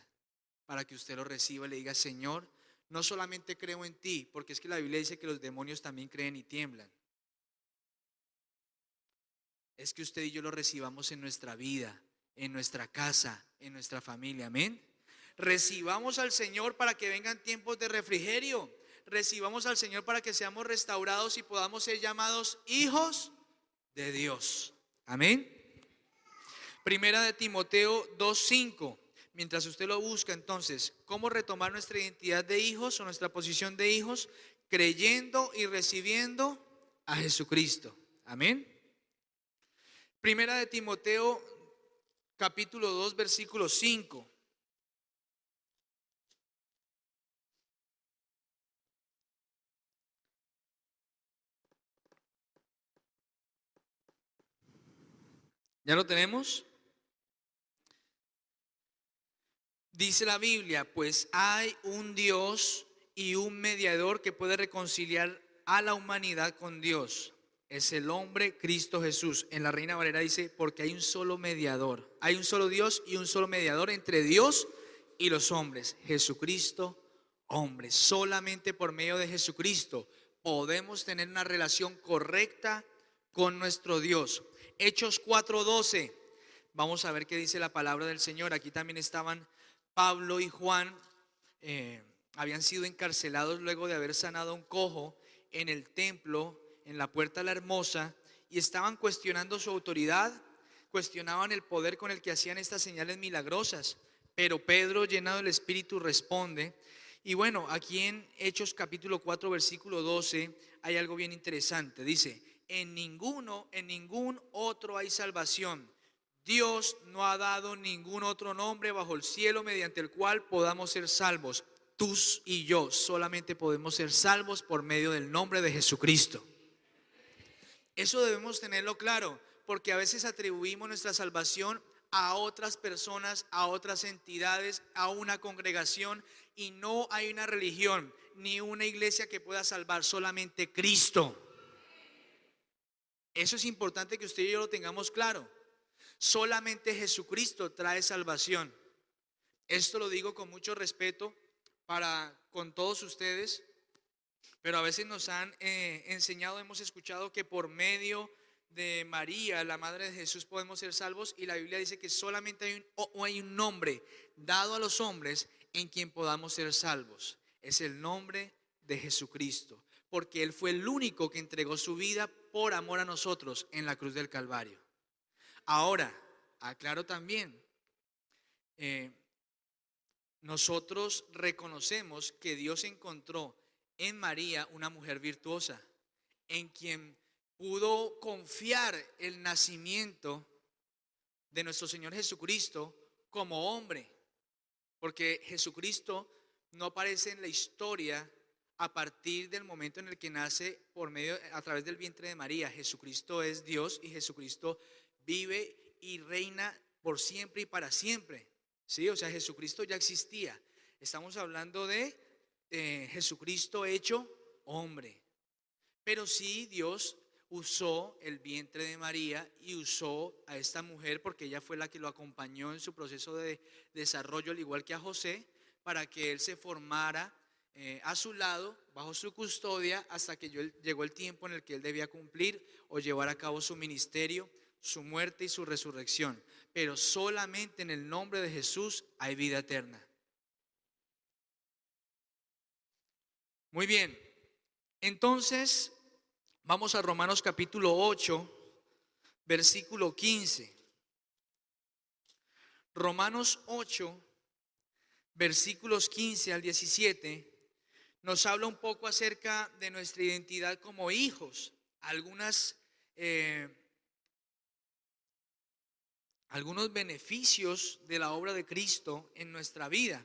para que usted lo reciba y le diga, Señor, no solamente creo en ti, porque es que la Biblia dice que los demonios también creen y tiemblan. Es que usted y yo lo recibamos en nuestra vida en nuestra casa, en nuestra familia. Amén. Recibamos al Señor para que vengan tiempos de refrigerio. Recibamos al Señor para que seamos restaurados y podamos ser llamados hijos de Dios. Amén. Primera de Timoteo 2:5. Mientras usted lo busca, entonces, ¿cómo retomar nuestra identidad de hijos o nuestra posición de hijos? Creyendo y recibiendo a Jesucristo. Amén. Primera de Timoteo capítulo 2 versículo 5. ¿Ya lo tenemos? Dice la Biblia, pues hay un Dios y un mediador que puede reconciliar a la humanidad con Dios. Es el hombre Cristo Jesús. En la Reina Valera dice, porque hay un solo mediador. Hay un solo Dios y un solo mediador entre Dios y los hombres. Jesucristo, hombre. Solamente por medio de Jesucristo podemos tener una relación correcta con nuestro Dios. Hechos 4:12. Vamos a ver qué dice la palabra del Señor. Aquí también estaban Pablo y Juan, habían sido encarcelados luego de haber sanado a un cojo en el templo, en la Puerta la Hermosa, y estaban cuestionando su autoridad, cuestionaban el poder con el que hacían estas señales milagrosas. Pero Pedro, llenado del Espíritu, responde. Y bueno, aquí en Hechos capítulo 4 versículo 12 hay algo bien interesante. Dice, en ningún otro hay salvación. Dios no ha dado ningún otro nombre bajo el cielo mediante el cual podamos ser salvos. Tú y yo solamente podemos ser salvos por medio del nombre de Jesucristo. Eso debemos tenerlo claro, porque a veces atribuimos nuestra salvación a otras personas, a otras entidades, a una congregación, y no hay una religión ni una iglesia que pueda salvar, solamente Cristo. Eso es importante que usted y yo lo tengamos claro. Solamente Jesucristo trae salvación. Esto lo digo con mucho respeto con todos ustedes, pero a veces nos han enseñado, hemos escuchado que por medio de María, la madre de Jesús, podemos ser salvos, y la Biblia dice que solamente hay un nombre dado a los hombres en quien podamos ser salvos. Es el nombre de Jesucristo, porque Él fue el único que entregó su vida por amor a nosotros en la cruz del Calvario. Ahora, aclaro también, nosotros reconocemos que Dios encontró en María una mujer virtuosa, en quien pudo confiar el nacimiento de nuestro Señor Jesucristo como hombre, porque Jesucristo no aparece en la historia a partir del momento en el que nace a través del vientre de María. Jesucristo es Dios y Jesucristo vive y reina por siempre y para siempre. Sí, o sea, Jesucristo ya existía. Estamos hablando de Jesucristo hecho hombre. Pero sí, Dios usó el vientre de María y usó a esta mujer, porque ella fue la que lo acompañó en su proceso de desarrollo, al igual que a José, para que él se formara a su lado, bajo su custodia, hasta que llegó el tiempo en el que él debía cumplir o llevar a cabo su ministerio, su muerte y su resurrección. Pero solamente en el nombre de Jesús hay vida eterna. Muy bien, entonces vamos a Romanos capítulo 8, versículo 15. Romanos 8, versículos 15 al 17, nos habla un poco acerca de nuestra identidad como hijos. Algunos beneficios de la obra de Cristo en nuestra vida.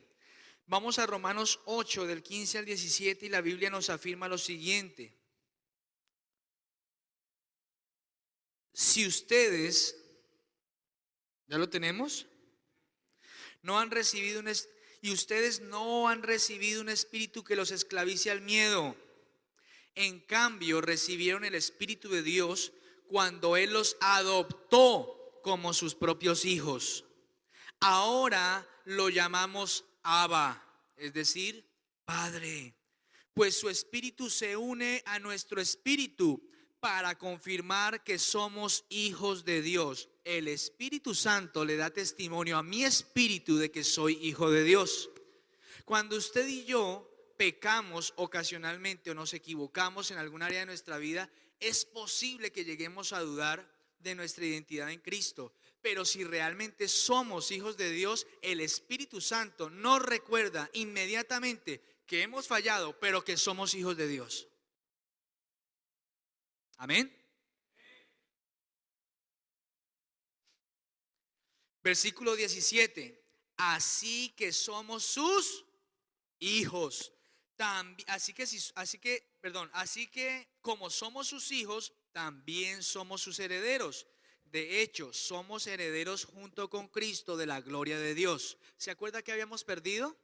Vamos a Romanos 8 del 15 al 17 y la Biblia nos afirma lo siguiente. Si ustedes, ¿ya lo tenemos? Ustedes no han recibido un espíritu que los esclavice al miedo. En cambio, recibieron el Espíritu de Dios cuando Él los adoptó como sus propios hijos. Ahora lo llamamos Abba, es decir, Padre. Pues su espíritu se une a nuestro espíritu para confirmar que somos hijos de Dios. El Espíritu Santo le da testimonio a mi espíritu de que soy hijo de Dios. Cuando usted y yo pecamos ocasionalmente o nos equivocamos en algún área de nuestra vida, es posible que lleguemos a dudar de nuestra identidad en Cristo. Pero si realmente somos hijos de Dios, el Espíritu Santo nos recuerda inmediatamente que hemos fallado, pero que somos hijos de Dios. Amén. Versículo 17. Así que somos sus hijos. Así que como somos sus hijos, también somos sus herederos. De hecho, somos herederos junto con Cristo de la gloria de Dios. ¿Se acuerda que habíamos perdido?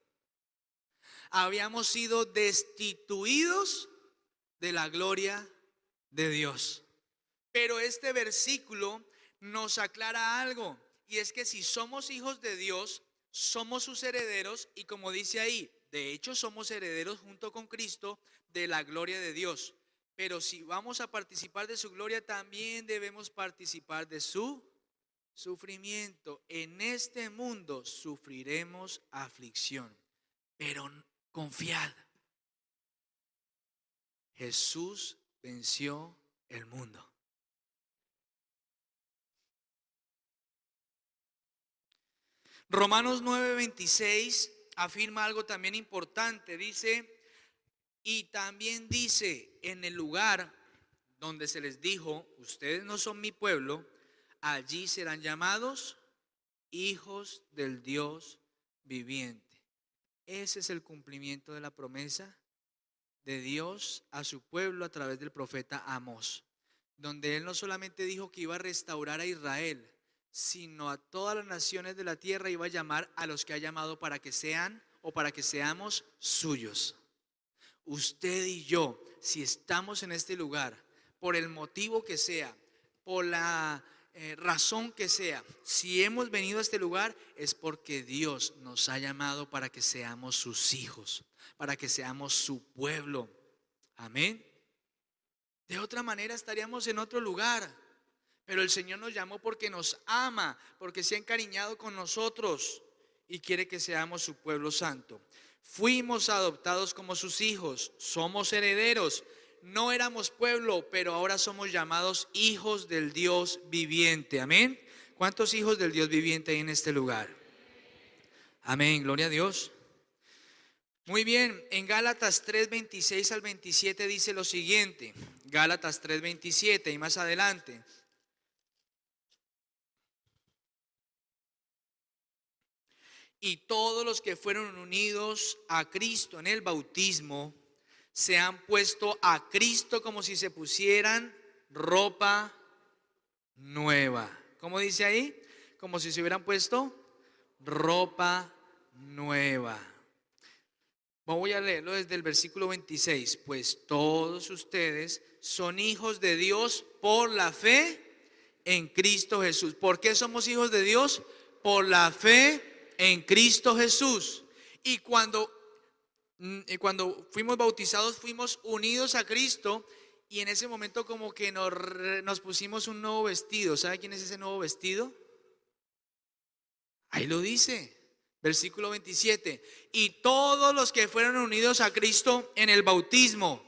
Habíamos sido destituidos de la gloria de Dios. Pero este versículo nos aclara algo, y es que si somos hijos de Dios, somos sus herederos, y como dice ahí, de hecho somos herederos junto con Cristo de la gloria de Dios. Pero si vamos a participar de su gloria, también debemos participar de su sufrimiento. En este mundo sufriremos aflicción, pero confiad, Jesús venció el mundo. Romanos 9:26 afirma algo también importante. Dice, y también dice, en el lugar donde se les dijo, ustedes no son mi pueblo, allí serán llamados hijos del Dios viviente. Ese es el cumplimiento de la promesa de Dios a su pueblo a través del profeta Amós, donde él no solamente dijo que iba a restaurar a Israel, sino a todas las naciones de la tierra. Iba a llamar a los que ha llamado para que sean o para que seamos suyos. Usted y yo, si estamos en este lugar, por el motivo que sea, por la razón que sea, si hemos venido a este lugar, es porque Dios nos ha llamado para que seamos sus hijos, para que seamos su pueblo. Amén. De otra manera estaríamos en otro lugar. Pero el Señor nos llamó porque nos ama, porque se ha encariñado con nosotros y quiere que seamos su pueblo santo. Fuimos adoptados como sus hijos, somos herederos. No éramos pueblo, pero ahora somos llamados hijos del Dios viviente. Amén. ¿Cuántos hijos del Dios viviente hay en este lugar? Amén, gloria a Dios. Muy bien, en Gálatas 3:26 al 27 dice lo siguiente. Gálatas 3:27 y más adelante. Y todos los que fueron unidos a Cristo en el bautismo se han puesto a Cristo como si se pusieran ropa nueva. ¿Cómo dice ahí? Como si se hubieran puesto ropa nueva. Voy a leerlo desde el versículo 26. Pues todos ustedes son hijos de Dios por la fe en Cristo Jesús. ¿Por qué somos hijos de Dios? Por la fe en Cristo Jesús. Y cuando fuimos bautizados, fuimos unidos a Cristo. Y en ese momento como que nos pusimos un nuevo vestido. ¿Sabe quién es ese nuevo vestido? Ahí lo dice, versículo 27. Y todos los que fueron unidos a Cristo en el bautismo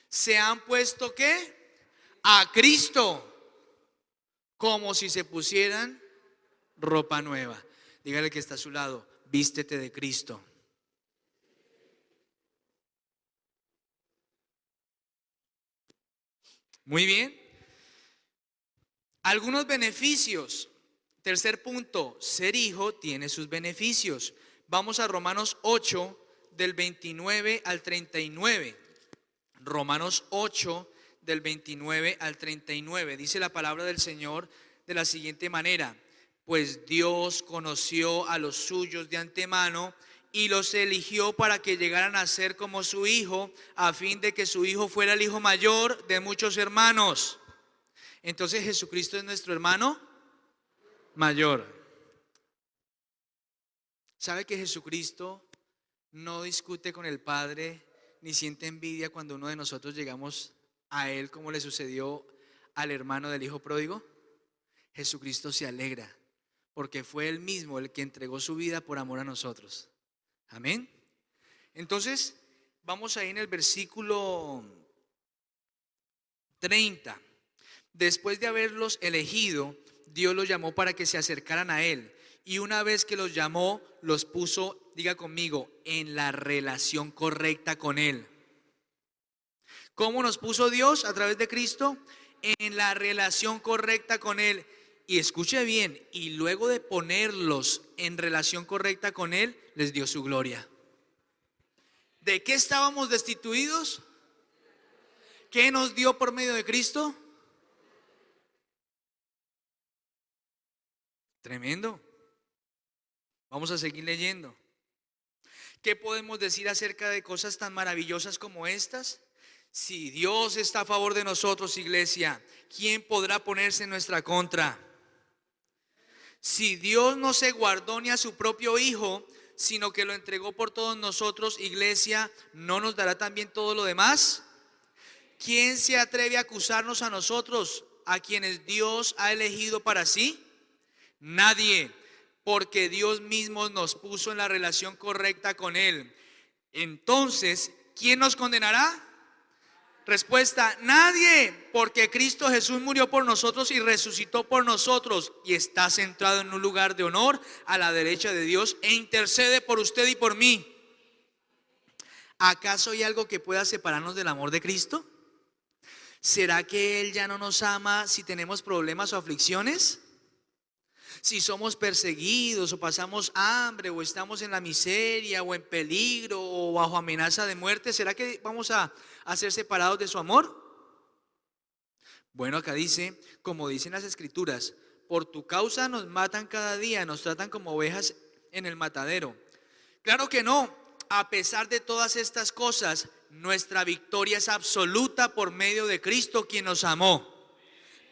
se han puesto ¿qué? A Cristo, como si se pusieran ropa nueva. Dígale que está a su lado, vístete de Cristo. Muy bien. Algunos beneficios. Tercer punto, ser hijo tiene sus beneficios. Vamos a Romanos 8, del 29 al 39. Romanos 8, del 29 al 39. Dice la palabra del Señor de la siguiente manera. Pues Dios conoció a los suyos de antemano y los eligió para que llegaran a ser como su hijo, a fin de que su hijo fuera el hijo mayor de muchos hermanos. Entonces Jesucristo es nuestro hermano mayor. ¿Sabe que Jesucristo no discute con el Padre ni siente envidia cuando uno de nosotros llegamos a él como le sucedió al hermano del hijo pródigo? Jesucristo se alegra porque fue él mismo el que entregó su vida por amor a nosotros. Amén. Entonces, vamos ahí en el versículo 30. Después de haberlos elegido, Dios los llamó para que se acercaran a él. Y una vez que los llamó, los puso, diga conmigo, en la relación correcta con él. ¿Cómo nos puso Dios a través de Cristo? En la relación correcta con él. Y escuche bien, y luego de ponerlos en relación correcta con él, les dio su gloria. ¿De qué estábamos destituidos? ¿Qué nos dio por medio de Cristo? Tremendo. Vamos a seguir leyendo. ¿Qué podemos decir acerca de cosas tan maravillosas como estas? Si Dios está a favor de nosotros, iglesia, ¿quién podrá ponerse en nuestra contra? Si Dios no se guardó ni a su propio Hijo, sino que lo entregó por todos nosotros, iglesia, ¿no nos dará también todo lo demás? ¿Quién se atreve a acusarnos a nosotros, a quienes Dios ha elegido para sí? Nadie, porque Dios mismo nos puso en la relación correcta con Él. Entonces, ¿quién nos condenará? Respuesta: nadie, porque Cristo Jesús murió por nosotros y resucitó por nosotros y está sentado en un lugar de honor a la derecha de Dios e intercede por usted y por mí. ¿Acaso hay algo que pueda separarnos del amor de Cristo? ¿Será que Él ya no nos ama si tenemos problemas o aflicciones? Si somos perseguidos o pasamos hambre o estamos en la miseria o en peligro o bajo amenaza de muerte, ¿será que vamos a ser separados de su amor? Bueno, acá dice, como dicen las escrituras, por tu causa nos matan cada día, nos tratan como ovejas en el matadero. Claro que no. A pesar de todas estas cosas, nuestra victoria es absoluta por medio de Cristo, quien nos amó.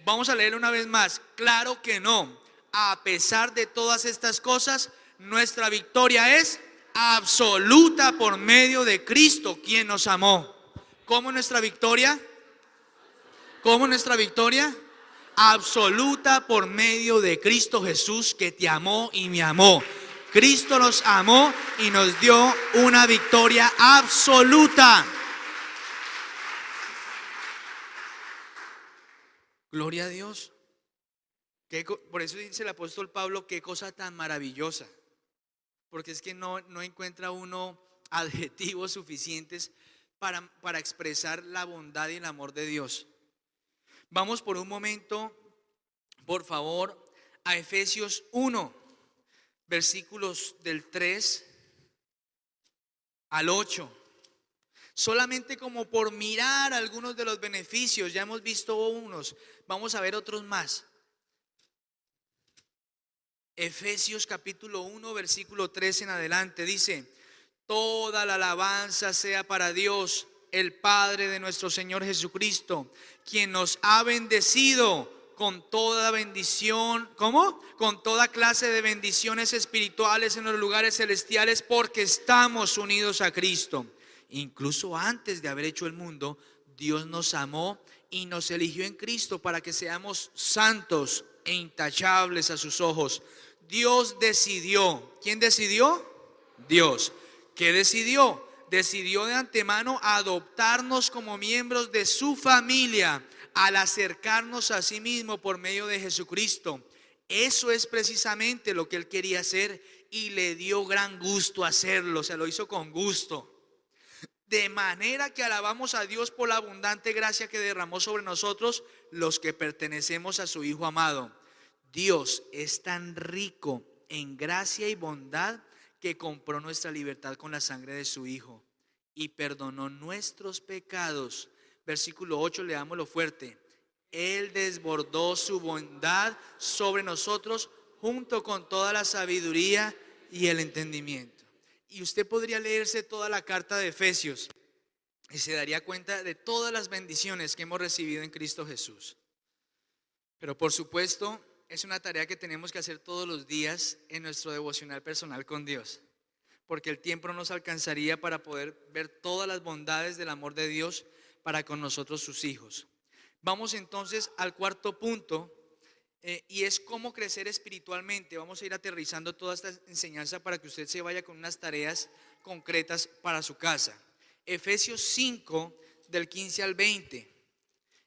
Vamos a leerlo una vez más. Claro que no. A pesar de todas estas cosas, nuestra victoria es absoluta por medio de Cristo, quien nos amó. ¿Cómo nuestra victoria? ¿Cómo nuestra victoria? Absoluta por medio de Cristo Jesús, que te amó y me amó. Cristo nos amó y nos dio una victoria absoluta. Gloria a Dios. Por eso dice el apóstol Pablo, qué cosa tan maravillosa. Porque es que no encuentra uno adjetivos suficientes para expresar la bondad y el amor de Dios. Vamos por un momento, por favor, a Efesios 1, versículos del 3 al 8. Solamente como por mirar algunos de los beneficios, ya hemos visto unos, vamos a ver otros más. Efesios capítulo 1, versículo 3 en adelante dice: toda la alabanza sea para Dios, el Padre de nuestro Señor Jesucristo, quien nos ha bendecido con toda bendición, ¿cómo? Con toda clase de bendiciones espirituales en los lugares celestiales, porque estamos unidos a Cristo. Incluso antes de haber hecho el mundo, Dios nos amó y nos eligió en Cristo para que seamos santos e intachables a sus ojos. Dios decidió. ¿Quién decidió? Dios. ¿Qué decidió? Decidió de antemano adoptarnos como miembros de su familia al acercarnos a sí mismo por medio de Jesucristo. Eso es precisamente lo que Él quería hacer y le dio gran gusto hacerlo, se lo hizo con gusto. De manera que alabamos a Dios por la abundante gracia que derramó sobre nosotros los que pertenecemos a su Hijo amado. Dios es tan rico en gracia y bondad que compró nuestra libertad con la sangre de su Hijo y perdonó nuestros pecados. Versículo 8, leámoslo fuerte. Él desbordó su bondad sobre nosotros junto con toda la sabiduría y el entendimiento. Y usted podría leerse toda la carta de Efesios y se daría cuenta de todas las bendiciones que hemos recibido en Cristo Jesús. Pero por supuesto, es una tarea que tenemos que hacer todos los días en nuestro devocional personal con Dios, porque el tiempo no nos alcanzaría para poder ver todas las bondades del amor de Dios, para con nosotros sus hijos. Vamos entonces al cuarto punto, y es cómo crecer espiritualmente. Vamos a ir aterrizando toda esta enseñanza para que usted se vaya con unas tareas concretas para su casa. Efesios 5 del 15 al 20.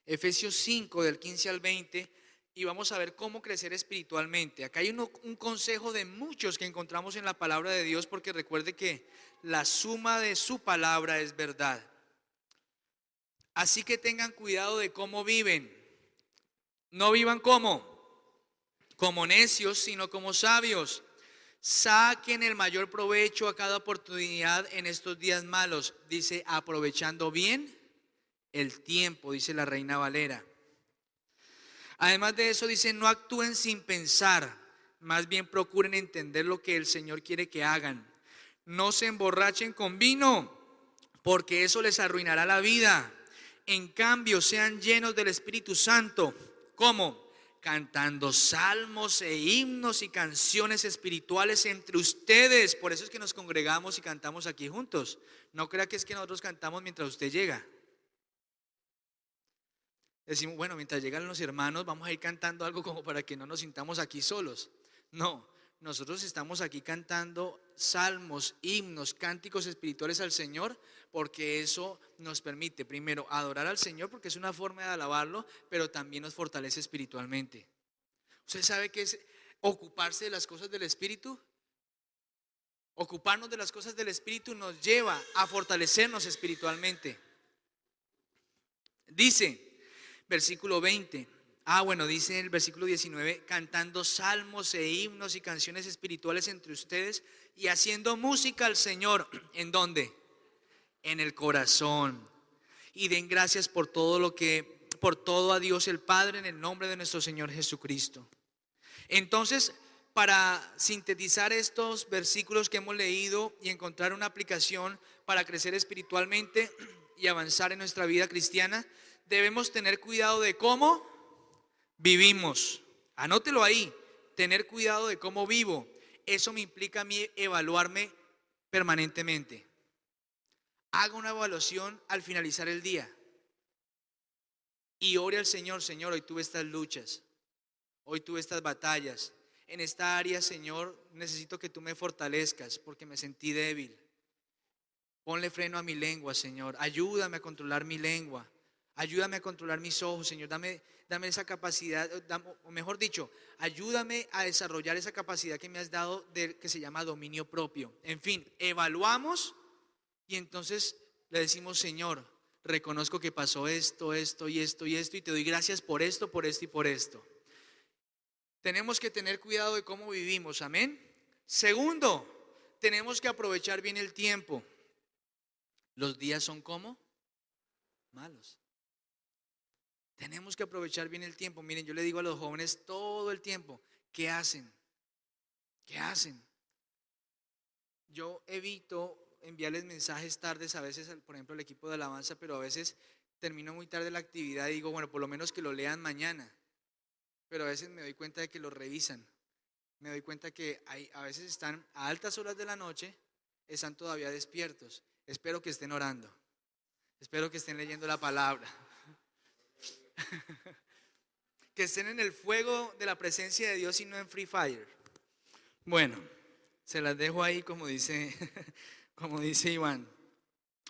Efesios 5 del 15 al 20, y vamos a ver cómo crecer espiritualmente. Acá hay un consejo de muchos que encontramos en la palabra de Dios, porque recuerde que la suma de su palabra es verdad. Así que tengan cuidado de cómo viven. No vivan como necios, sino como sabios. Saquen el mayor provecho a cada oportunidad en estos días malos. Dice, aprovechando bien el tiempo, dice la Reina Valera. Además de eso dice, no actúen sin pensar, más bien procuren entender lo que el Señor quiere que hagan. No se emborrachen con vino, porque eso les arruinará la vida. En cambio, sean llenos del Espíritu Santo. ¿Cómo? Cantando salmos e himnos y canciones espirituales entre ustedes. Por eso es que nos congregamos y cantamos aquí juntos. No crea que es que nosotros cantamos mientras usted llega. Decimos, bueno, mientras llegan los hermanos vamos a ir cantando algo como para que no nos sintamos aquí solos. No, nosotros estamos aquí cantando salmos, himnos, cánticos espirituales al Señor, porque eso nos permite primero adorar al Señor, porque es una forma de alabarlo, pero también nos fortalece espiritualmente. ¿Usted sabe qué es ocuparse de las cosas del Espíritu? Ocuparnos de las cosas del Espíritu nos lleva a fortalecernos espiritualmente. Dice versículo 20. Dice en el versículo 19, cantando salmos e himnos y canciones espirituales entre ustedes y haciendo música al Señor. ¿En dónde? En el corazón. Y den gracias por todo a Dios el Padre en el nombre de nuestro Señor Jesucristo. Entonces, para sintetizar estos versículos que hemos leído y encontrar una aplicación para crecer espiritualmente y avanzar en nuestra vida cristiana, debemos tener cuidado de cómo vivimos. Anótelo ahí, tener cuidado de cómo vivo. Eso me implica a mí evaluarme permanentemente. Haga una evaluación al finalizar el día y ore al Señor. Señor, hoy tuve estas luchas, hoy tuve estas batallas. En esta área, Señor, necesito que tú me fortalezcas porque me sentí débil. Ponle freno a mi lengua, Señor. Ayúdame a controlar mi lengua. Ayúdame a controlar mis ojos, Señor. Dame esa capacidad, o mejor dicho, ayúdame a desarrollar esa capacidad que me has dado, que se llama dominio propio. En fin, evaluamos y entonces le decimos, Señor, reconozco que pasó esto, esto y esto y esto, y te doy gracias por esto y por esto. Tenemos que tener cuidado de cómo vivimos, amén. Segundo, tenemos que aprovechar bien el tiempo. Los días son como malos. Tenemos que aprovechar bien el tiempo. Miren, yo le digo a los jóvenes todo el tiempo, ¿qué hacen? ¿Qué hacen? Yo evito enviarles mensajes tardes a veces, por ejemplo, al equipo de alabanza, pero a veces termino muy tarde la actividad y digo, bueno, por lo menos que lo lean mañana. Pero a veces me doy cuenta de que lo revisan. Me doy cuenta que a veces están a altas horas de la noche, están todavía despiertos. Espero que estén orando. Espero que estén leyendo la palabra. Que estén en el fuego de la presencia de Dios y no en Free Fire. Bueno, se las dejo ahí como dice Iván.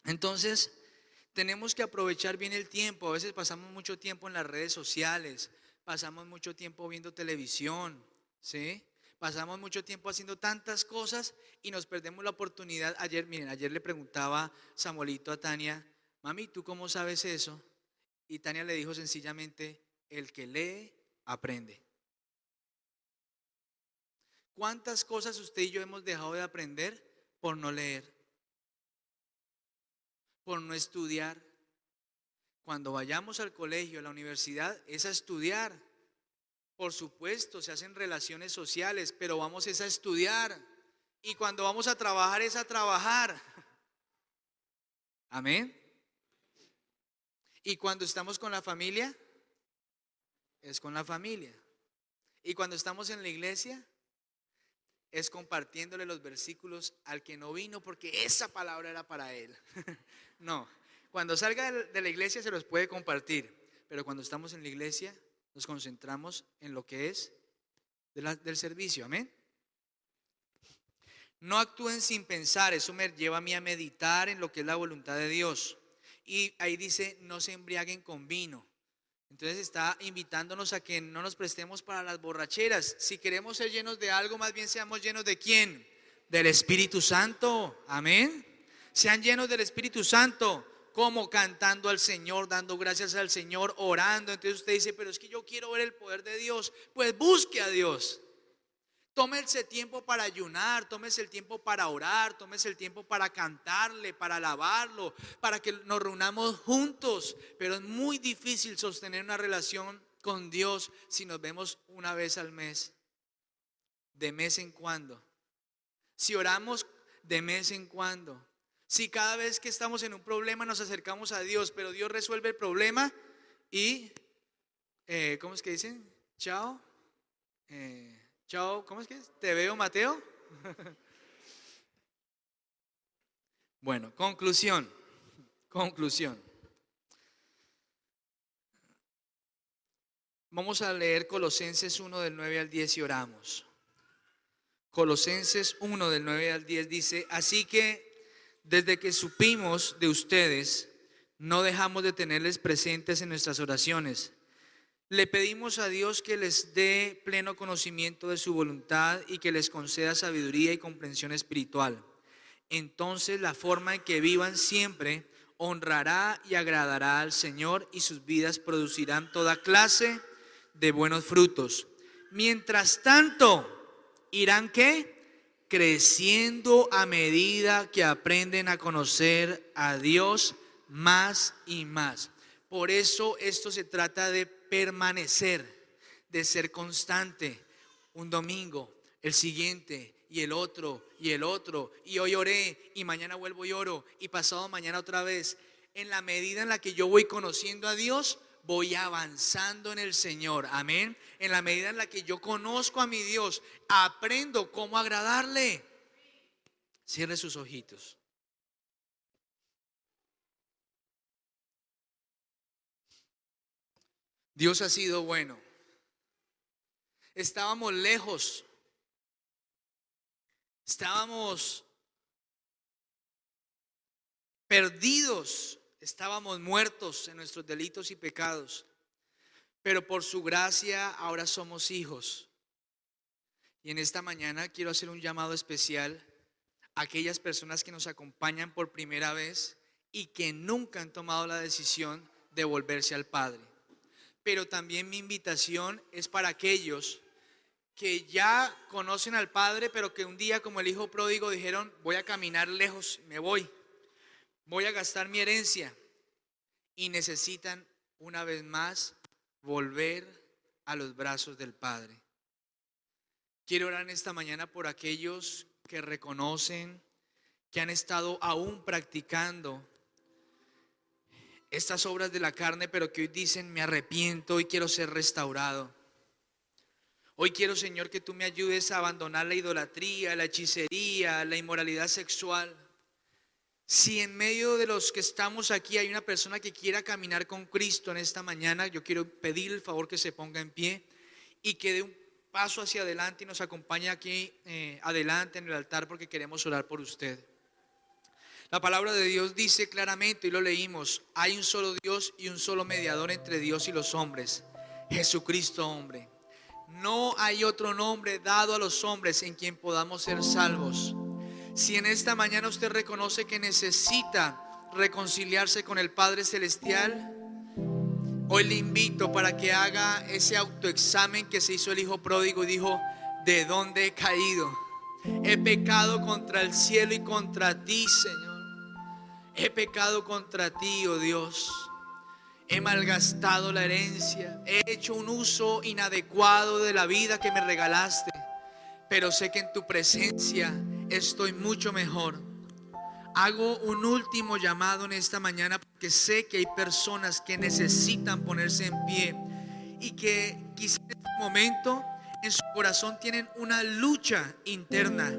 Entonces, tenemos que aprovechar bien el tiempo. A veces pasamos mucho tiempo en las redes sociales, pasamos mucho tiempo viendo televisión, ¿sí? Pasamos mucho tiempo haciendo tantas cosas y nos perdemos la oportunidad. Ayer le preguntaba Samuelito a Tania, mami, ¿tú cómo sabes eso? Y Tania le dijo sencillamente, el que lee, aprende. ¿Cuántas cosas usted y yo hemos dejado de aprender por no leer? Por no estudiar. Cuando vayamos al colegio, a la universidad, es a estudiar. Por supuesto, se hacen relaciones sociales, pero vamos es a estudiar. Y cuando vamos a trabajar es a trabajar. Amén. Y cuando estamos con la familia, es con la familia. Y cuando estamos en la iglesia, es compartiéndole los versículos al que no vino porque esa palabra era para él. No, Cuando salga de la iglesia se los puede compartir, pero cuando estamos en la iglesia nos concentramos en lo que es del servicio, amén. No actúen sin pensar, eso me lleva a mí a meditar en lo que es la voluntad de Dios. Y ahí dice, no se embriaguen con vino. Entonces está invitándonos a que no nos prestemos para las borracheras. Si queremos ser llenos de algo, más bien seamos llenos ¿de quién? Del Espíritu Santo, amén. Sean llenos del Espíritu Santo. Como cantando al Señor, dando gracias al Señor, orando. Entonces usted dice, pero es que yo quiero ver el poder de Dios. Pues busque a Dios. Tómese tiempo para ayunar, tómese el tiempo para orar, tómese el tiempo para cantarle, para alabarlo, para que nos reunamos juntos. Pero es muy difícil sostener una relación con Dios si nos vemos una vez al mes, de mes en cuando. Si oramos de mes en cuando. Si cada vez que estamos en un problema nos acercamos a Dios, pero Dios resuelve el problema y, ¿cómo es que dicen? Chao, chao, ¿cómo es que es? ¿Te veo, Mateo? Bueno, conclusión. Vamos a leer Colosenses 1 del 9 al 10 y oramos. Colosenses 1 del 9 al 10 dice, así que desde que supimos de ustedes, no dejamos de tenerles presentes en nuestras oraciones. Le pedimos a Dios que les dé pleno conocimiento de su voluntad y que les conceda sabiduría y comprensión espiritual. Entonces la forma en que vivan siempre honrará y agradará al Señor y sus vidas producirán toda clase de buenos frutos. Mientras tanto, irán ¿qué? Creciendo a medida que aprenden a conocer a Dios más y más. Por eso esto se trata de permanecer, de ser constante. Un domingo, el siguiente y el otro y el otro. Y hoy oré y mañana vuelvo y oro y pasado mañana otra vez. En la medida en la que yo voy conociendo a Dios, voy avanzando en el Señor, amén. En la medida en la que yo conozco a mi Dios, aprendo cómo agradarle. Cierre sus ojitos. Dios ha sido bueno. Estábamos lejos, estábamos perdidos, estábamos muertos en nuestros delitos y pecados, pero por su gracia ahora somos hijos. Y en esta mañana quiero hacer un llamado especial a aquellas personas que nos acompañan por primera vez y que nunca han tomado la decisión de volverse al Padre. Pero también mi invitación es para aquellos que ya conocen al Padre, pero que un día como el hijo pródigo dijeron, voy a caminar lejos, me voy a gastar mi herencia, y necesitan una vez más volver a los brazos del Padre. Quiero orar en esta mañana por aquellos que reconocen que han estado aún practicando estas obras de la carne, pero que hoy dicen, me arrepiento y quiero ser restaurado. Hoy quiero, Señor, que tú me ayudes a abandonar la idolatría, la hechicería, la inmoralidad sexual. Si en medio de los que estamos aquí hay una persona que quiera caminar con Cristo en esta mañana, yo quiero pedir el favor que se ponga en pie y que dé un paso hacia adelante y nos acompañe aquí adelante en el altar, porque queremos orar por usted. La palabra de Dios dice claramente, y lo leímos, hay un solo Dios y un solo mediador entre Dios y los hombres, Jesucristo hombre. No hay otro nombre dado a los hombres en quien podamos ser salvos. Si en esta mañana usted reconoce que necesita reconciliarse con el Padre Celestial, hoy le invito para que haga ese autoexamen que se hizo el hijo pródigo y dijo, ¿de dónde he caído? He pecado contra el cielo y contra ti, Señor. He pecado contra ti, oh Dios. He malgastado la herencia. He hecho un uso inadecuado de la vida que me regalaste. Pero sé que en tu presencia estoy mucho mejor. Hago un último llamado en esta mañana, porque sé que hay personas que necesitan ponerse en pie y que quizás en este momento en su corazón tienen una lucha interna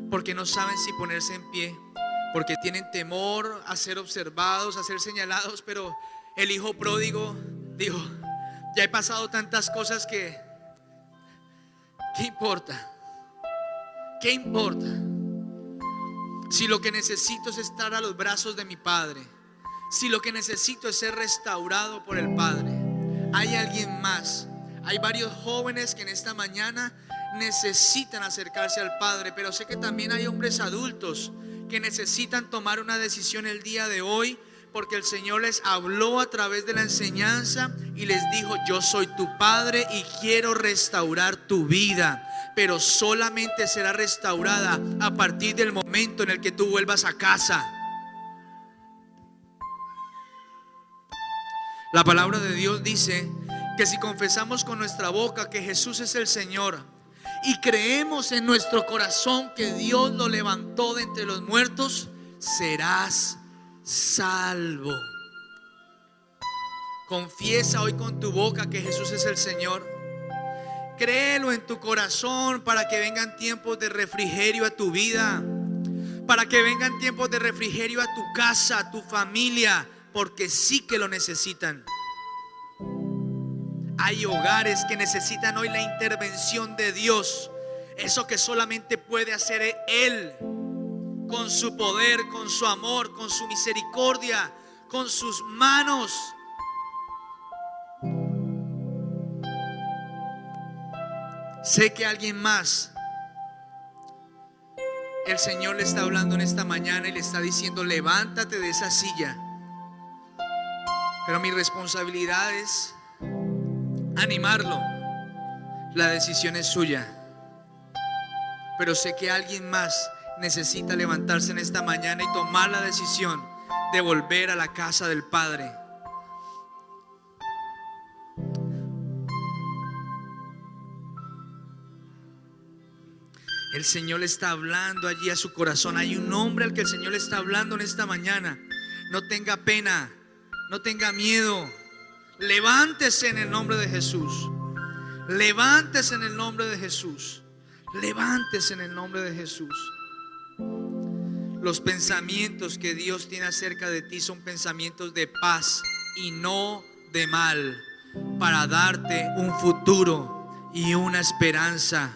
porque no saben si ponerse en pie. porque tienen temor a ser observados, a ser señalados. Pero el hijo pródigo dijo: ya he pasado tantas cosas que ¿qué importa? ¿Qué importa? Si lo que necesito es estar a los brazos de mi Padre, si lo que necesito es ser restaurado por el Padre. Hay alguien más. Hay varios jóvenes que en esta mañana necesitan acercarse al Padre, pero sé que también hay hombres adultos que necesitan tomar una decisión el día de hoy, porque el Señor les habló a través de la enseñanza y les dijo: yo soy tu Padre y quiero restaurar tu vida, pero solamente será restaurada a partir del momento en el que tú vuelvas a casa. La palabra de Dios dice que si confesamos con nuestra boca que Jesús es el Señor y creemos en nuestro corazón que Dios lo levantó de entre los muertos, serás salvo. Confiesa hoy con tu boca que Jesús es el Señor. Créelo en tu corazón para que vengan tiempos de refrigerio a tu vida, para que vengan tiempos de refrigerio a tu casa, a tu familia, porque sí que lo necesitan. Hay hogares que necesitan hoy la intervención de Dios, eso que solamente puede hacer Él, con su poder, con su amor, con su misericordia, con sus manos. Sé que alguien más, el Señor le está hablando en esta mañana y le está diciendo: levántate de esa silla. Pero mi responsabilidad es animarlo. La decisión es suya. Pero sé que alguien más necesita levantarse en esta mañana y tomar la decisión de volver a la casa del Padre. El Señor le está hablando allí a su corazón. Hay un hombre al que el Señor le está hablando en esta mañana. No tenga pena, no tenga miedo. Levántese en el nombre de Jesús. Levántese en el nombre de Jesús. Levántese en el nombre de Jesús. Los pensamientos que Dios tiene acerca de ti son pensamientos de paz y no de mal, para darte un futuro y una esperanza.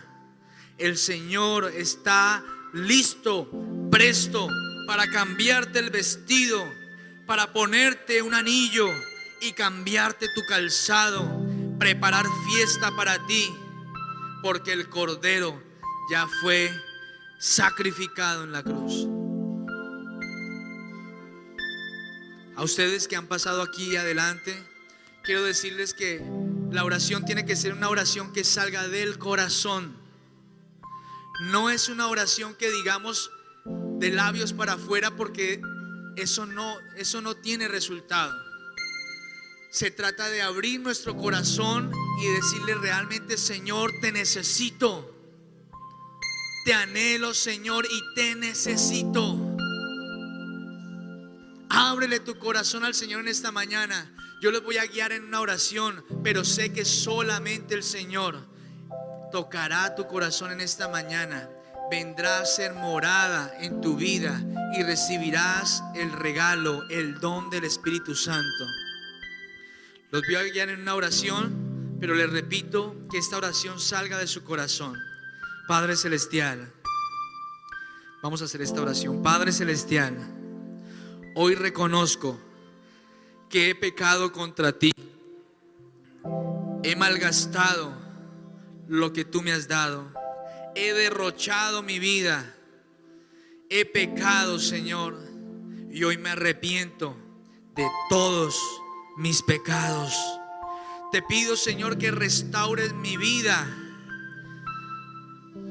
El Señor está listo, presto para cambiarte el vestido, para ponerte un anillo y cambiarte tu calzado, preparar fiesta para ti, porque el Cordero ya fue sacrificado en la cruz. A ustedes que han pasado aquí adelante, quiero decirles que la oración tiene que ser una oración que salga del corazón. No es una oración que digamos de labios para afuera, porque eso no tiene resultado. Se trata de abrir nuestro corazón y decirle realmente: Señor, te necesito. Te anhelo, Señor, y te necesito. Ábrele tu corazón al Señor en esta mañana. Yo les voy a guiar en una oración, pero sé que solamente el Señor tocará tu corazón en esta mañana. Vendrá a ser morada en tu vida y recibirás el regalo, el don del Espíritu Santo. Los voy a guiar en una oración, pero les repito que esta oración salga de su corazón. Padre Celestial, vamos a hacer esta oración. Padre Celestial, hoy reconozco que he pecado contra ti. He malgastado lo que tú me has dado. He derrochado mi vida. He pecado, Señor, y hoy me arrepiento de todos mis pecados. Te pido, Señor, que restaures mi vida.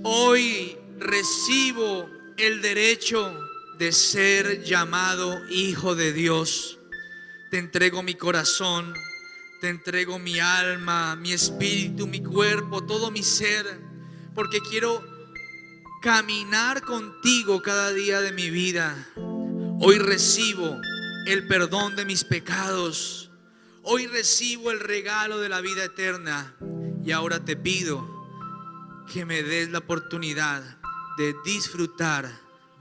Hoy recibo el derecho de ser llamado hijo de Dios. Te entrego mi corazón, te entrego mi alma, mi espíritu, mi cuerpo, todo mi ser, porque quiero caminar contigo cada día de mi vida. Hoy recibo el perdón de mis pecados. Hoy recibo el regalo de la vida eterna. Y ahora te pido que me des la oportunidad de disfrutar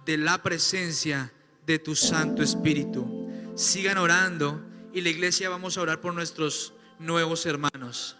de la presencia de tu Santo Espíritu. Sigan orando y la iglesia vamos a orar por nuestros nuevos hermanos.